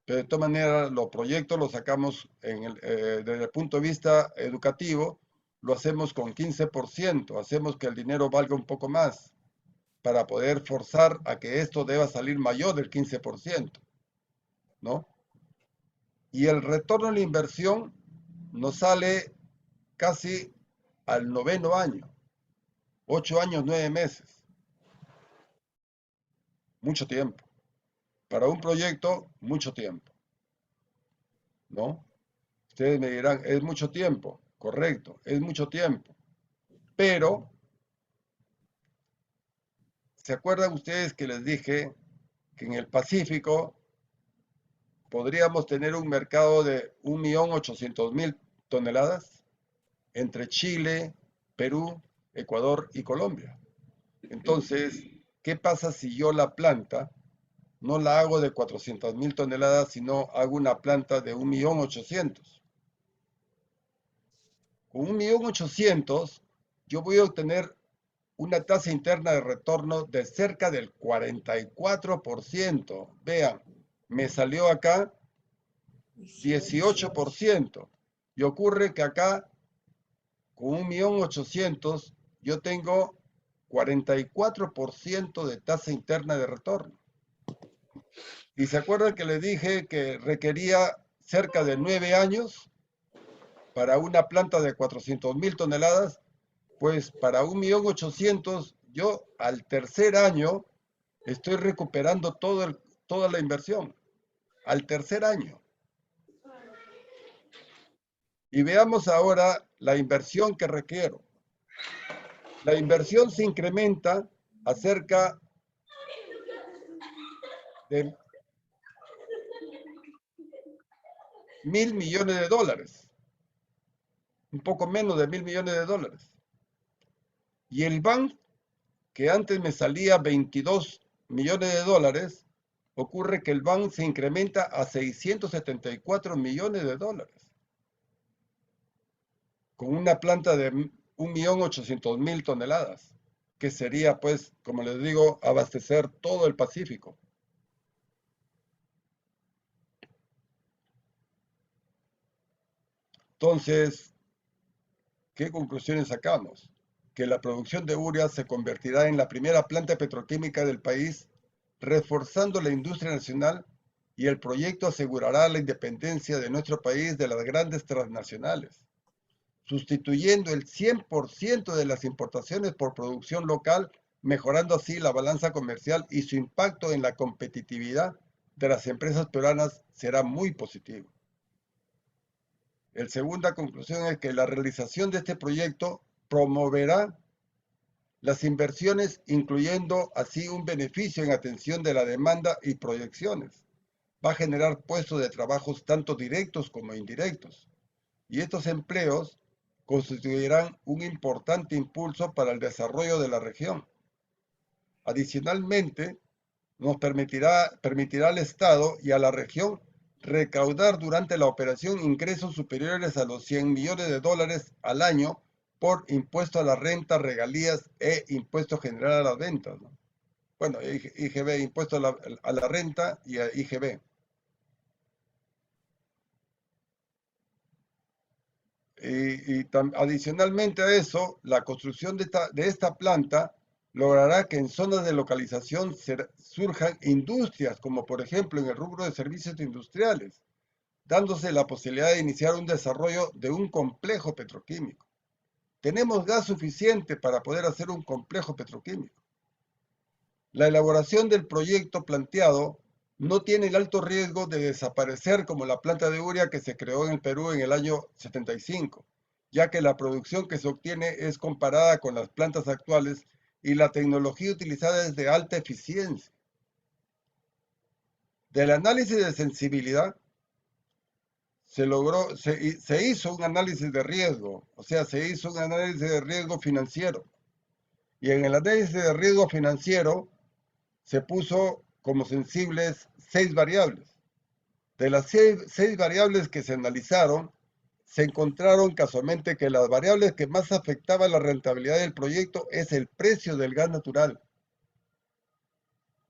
pero de todas maneras los proyectos los sacamos desde el punto de vista educativo, lo hacemos con 15%, hacemos que el dinero valga un poco más para poder forzar a que esto deba salir mayor del 15%, ¿no? Y el retorno de la inversión nos sale casi al noveno año, 8 años, 9 meses, mucho tiempo. Para un proyecto, mucho tiempo, ¿no? Ustedes me dirán, es mucho tiempo, correcto, es mucho tiempo, pero ¿se acuerdan ustedes que les dije que en el Pacífico podríamos tener un mercado de 1.800.000 toneladas entre Chile, Perú, Ecuador y Colombia? Entonces, ¿qué pasa si yo la planta no la hago de 400.000 toneladas, sino hago una planta de 1.800.000? Con 1.800.000 yo voy a obtener una tasa interna de retorno de cerca del 44%. Vean, me salió acá 18%. Y ocurre que acá, con 1.800.000, yo tengo 44% de tasa interna de retorno. Y se acuerdan que les dije que requería cerca de 9 años para una planta de 400.000 toneladas, pues para 1.800.000, yo al tercer año estoy recuperando toda la inversión, al tercer año. Y veamos ahora la inversión que requiero. La inversión se incrementa a cerca de 1.000 millones de dólares, un poco menos de 1.000 millones de dólares. Y el BAN, que antes me salía 22 millones de dólares, ocurre que el BAN se incrementa a 674 millones de dólares, con una planta de 1.800.000 toneladas, que sería, pues, como les digo, abastecer todo el Pacífico. Entonces, ¿qué conclusiones sacamos? Que la producción de urea se convertirá en la primera planta petroquímica del país, reforzando la industria nacional, y el proyecto asegurará la independencia de nuestro país de las grandes transnacionales, sustituyendo el 100% de las importaciones por producción local, mejorando así la balanza comercial, y su impacto en la competitividad de las empresas peruanas será muy positivo. La segunda conclusión es que la realización de este proyecto promoverá las inversiones, incluyendo así un beneficio en atención de la demanda y proyecciones. Va a generar puestos de trabajo tanto directos como indirectos. Y estos empleos constituirán un importante impulso para el desarrollo de la región. Adicionalmente, nos permitirá al Estado y a la región recaudar durante la operación ingresos superiores a los 100 millones de dólares al año por impuesto a la renta, regalías e impuesto general a las ventas, ¿no? Bueno, IGB, impuesto a la renta y a IGB. Adicionalmente a eso, la construcción de esta planta logrará que en zonas de localización surjan industrias, como por ejemplo en el rubro de servicios industriales, dándose la posibilidad de iniciar un desarrollo de un complejo petroquímico. Tenemos gas suficiente para poder hacer un complejo petroquímico. La elaboración del proyecto planteado no tiene el alto riesgo de desaparecer como la planta de urea que se creó en el Perú en el año 75, ya que la producción que se obtiene es comparada con las plantas actuales y la tecnología utilizada es de alta eficiencia. Del análisis de sensibilidad se hizo un análisis de riesgo, o sea, se hizo un análisis de riesgo financiero. Y en el análisis de riesgo financiero se puso como sensibles 6 variables. De las 6 variables que se analizaron, se encontraron casualmente que las variables que más afectaban la rentabilidad del proyecto es el precio del gas natural.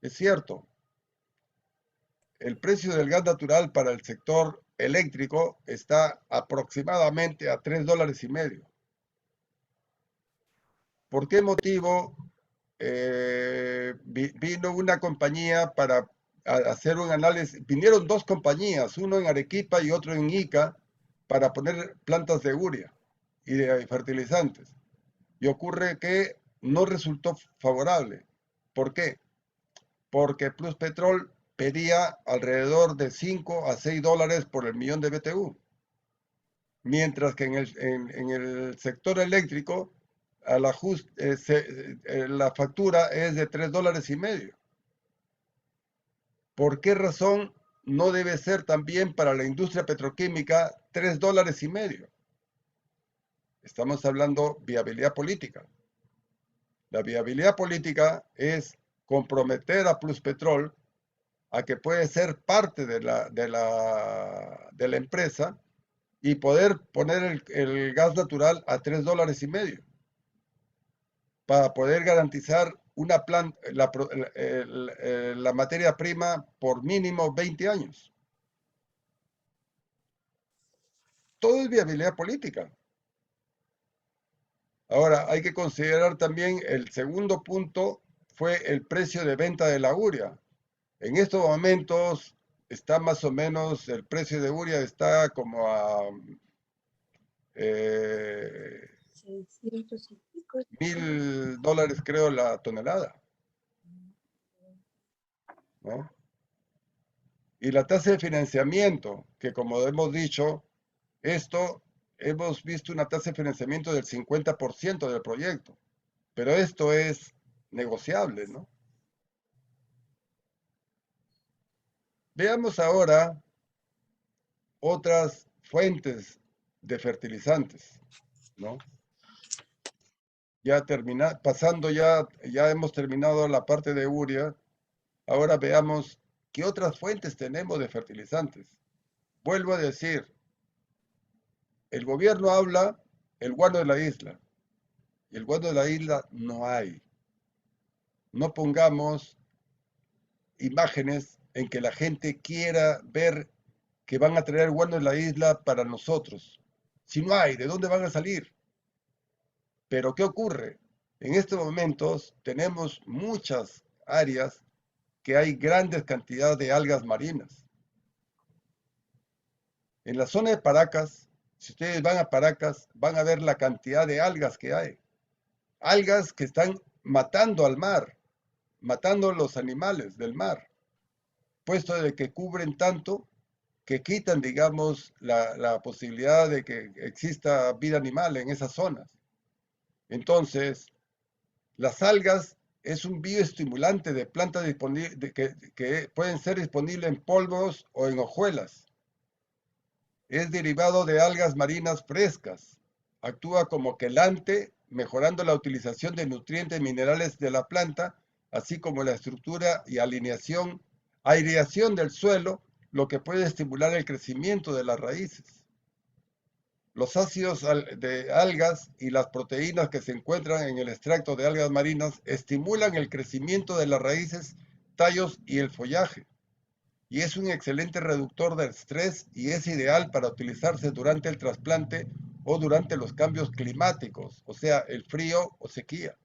Es cierto, el precio del gas natural para el sector eléctrico está aproximadamente a $3.50. ¿Por qué motivo vino una compañía para hacer un análisis? Vinieron dos compañías, uno en Arequipa y otro en Ica, para poner plantas de urea y de fertilizantes. Y ocurre que no resultó favorable. ¿Por qué? Porque Pluspetrol pedía alrededor de 5 a 6 dólares por el millón de BTU, mientras que en el sector eléctrico la factura es de $3.50. ¿Por qué razón no debe ser también para la industria petroquímica $3.50? Estamos hablando viabilidad política. La viabilidad política es comprometer a Pluspetrol a que puede ser parte de la empresa y poder poner el gas natural a $3.50 para poder garantizar la materia prima por mínimo 20 años. Todo es viabilidad política. Ahora, hay que considerar también el segundo punto, fue el precio de venta de la urea. En estos momentos está más o menos, el precio de urea está como a eh, 600 y pico. $1,000 creo la tonelada, ¿no? Y la tasa de financiamiento, que como hemos dicho, esto hemos visto una tasa de financiamiento del 50% del proyecto, pero esto es negociable, ¿no? Veamos ahora otras fuentes de fertilizantes, ¿no? Pasando ya hemos terminado la parte de urea, ahora veamos qué otras fuentes tenemos de fertilizantes. Vuelvo a decir, el gobierno habla el guano de la isla, y el guano de la isla no hay. No pongamos imágenes en que la gente quiera ver que van a traer guano de la isla para nosotros. Si no hay, ¿de dónde van a salir? Pero ¿qué ocurre? En estos momentos tenemos muchas áreas que hay grandes cantidades de algas marinas. En la zona de Paracas, si ustedes van a Paracas, van a ver la cantidad de algas que hay. Algas que están matando al mar, matando a los animales del mar, puesto de que cubren tanto que quitan, digamos, la posibilidad de que exista vida animal en esas zonas. Entonces, las algas es un bioestimulante de plantas que pueden ser disponibles en polvos o en hojuelas. Es derivado de algas marinas frescas. Actúa como quelante, mejorando la utilización de nutrientes minerales de la planta, así como la estructura y aireación del suelo, lo que puede estimular el crecimiento de las raíces. Los ácidos de algas y las proteínas que se encuentran en el extracto de algas marinas estimulan el crecimiento de las raíces, tallos y el follaje. Y es un excelente reductor del estrés y es ideal para utilizarse durante el trasplante o durante los cambios climáticos, o sea, el frío o sequía.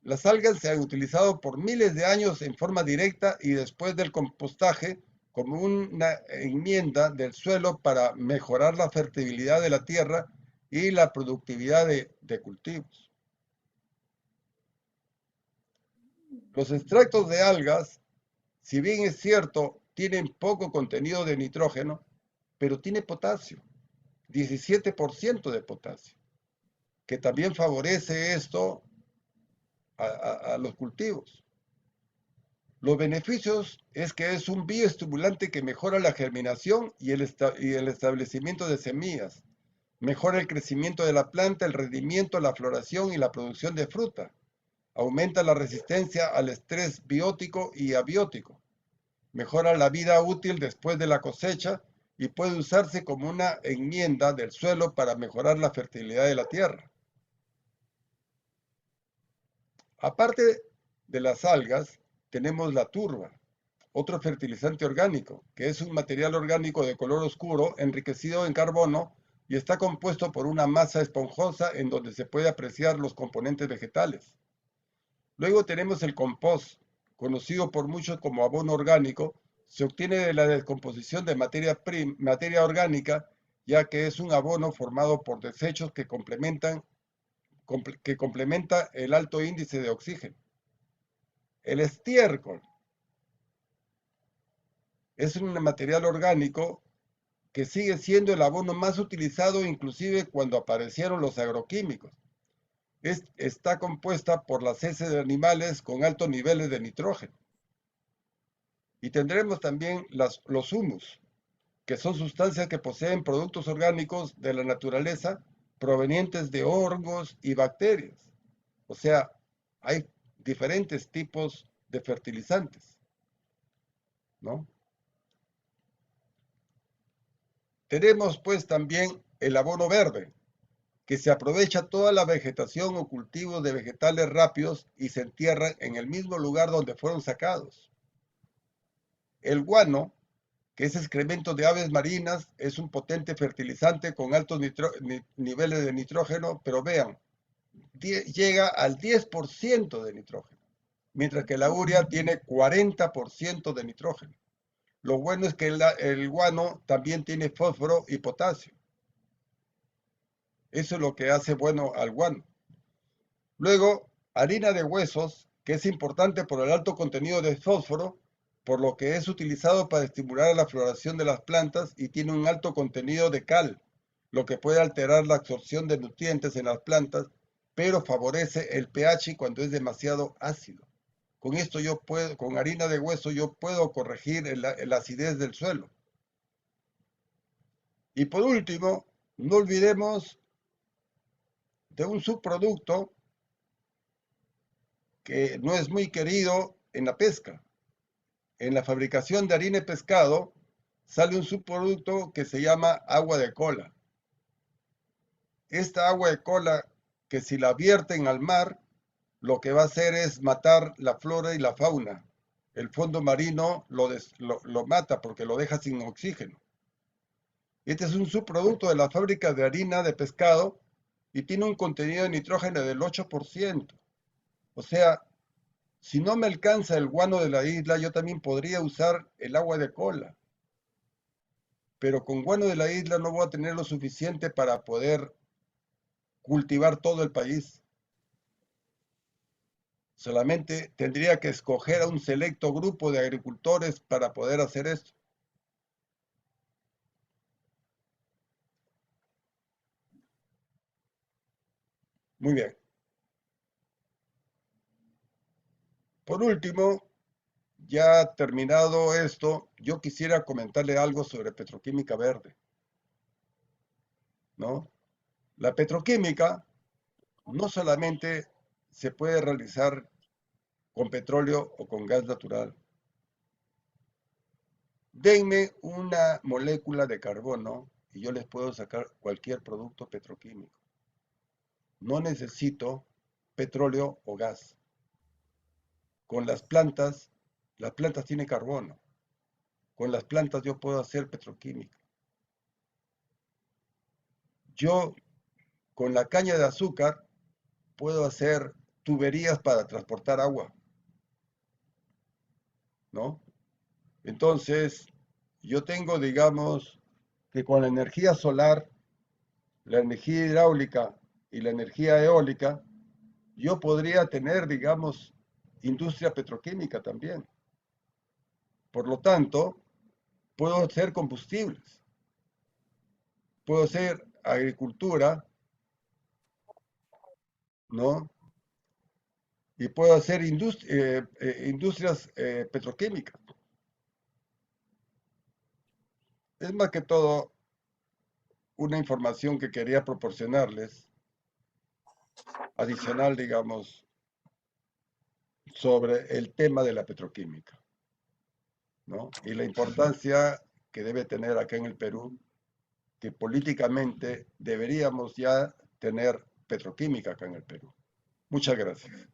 Las algas se han utilizado por miles de años en forma directa y después del compostaje como una enmienda del suelo para mejorar la fertilidad de la tierra y la productividad de cultivos. Los extractos de algas, si bien es cierto, tienen poco contenido de nitrógeno, pero tiene potasio, 17% de potasio, que también favorece esto a los cultivos. Los beneficios es que es un bioestimulante que mejora la germinación y el establecimiento de semillas, mejora el crecimiento de la planta, el rendimiento, la floración y la producción de fruta, aumenta la resistencia al estrés biótico y abiótico, mejora la vida útil después de la cosecha y puede usarse como una enmienda del suelo para mejorar la fertilidad de la tierra. Aparte de las algas, tenemos la turba, otro fertilizante orgánico, que es un material orgánico de color oscuro enriquecido en carbono y está compuesto por una masa esponjosa en donde se puede apreciar los componentes vegetales. Luego tenemos el compost, conocido por muchos como abono orgánico, se obtiene de la descomposición de materia orgánica, ya que es un abono formado por desechos que complementa el alto índice de oxígeno. El estiércol es un material orgánico que sigue siendo el abono más utilizado inclusive cuando aparecieron los agroquímicos. Está compuesta por las heces de animales con altos niveles de nitrógeno. Y tendremos también los humus, que son sustancias que poseen productos orgánicos de la naturaleza provenientes de hongos y bacterias. O sea, hay diferentes tipos de fertilizantes, ¿no? Tenemos pues también el abono verde, que se aprovecha toda la vegetación o cultivos de vegetales rápidos y se entierran en el mismo lugar donde fueron sacados. El guano que ese excremento de aves marinas es un potente fertilizante con altos niveles de nitrógeno, pero vean, llega al 10% de nitrógeno, mientras que la urea tiene 40% de nitrógeno. Lo bueno es que el guano también tiene fósforo y potasio. Eso es lo que hace bueno al guano. Luego, harina de huesos, que es importante por el alto contenido de fósforo, por lo que es utilizado para estimular la floración de las plantas y tiene un alto contenido de cal, lo que puede alterar la absorción de nutrientes en las plantas, pero favorece el pH cuando es demasiado ácido. Con esto con harina de hueso yo puedo corregir la acidez del suelo. Y por último, no olvidemos de un subproducto que no es muy querido en la pesca. En la fabricación de harina de pescado sale un subproducto que se llama agua de cola. Esta agua de cola, que si la vierten al mar, lo que va a hacer es matar la flora y la fauna. El fondo marino lo mata porque lo deja sin oxígeno. Este es un subproducto de la fábrica de harina de pescado y tiene un contenido de nitrógeno del 8%. O sea, si no me alcanza el guano de la isla, yo también podría usar el agua de cola. Pero con guano de la isla no voy a tener lo suficiente para poder cultivar todo el país. Solamente tendría que escoger a un selecto grupo de agricultores para poder hacer esto. Muy bien. Por último, ya terminado esto, yo quisiera comentarle algo sobre petroquímica verde, ¿no? La petroquímica no solamente se puede realizar con petróleo o con gas natural. Denme una molécula de carbono y yo les puedo sacar cualquier producto petroquímico. No necesito petróleo o gas. Con las plantas tienen carbono. Con las plantas yo puedo hacer petroquímica. Yo con la caña de azúcar puedo hacer tuberías para transportar agua, ¿no? Entonces, yo tengo, digamos, que con la energía solar, la energía hidráulica y la energía eólica, yo podría tener, digamos, industria petroquímica también. Por lo tanto, puedo hacer combustibles, puedo hacer agricultura, ¿no? Y puedo hacer industrias petroquímicas. Es más que todo una información que quería proporcionarles, adicional, digamos, sobre el tema de la petroquímica, ¿no? Y la importancia que debe tener acá en el Perú, que políticamente deberíamos ya tener petroquímica acá en el Perú. Muchas gracias.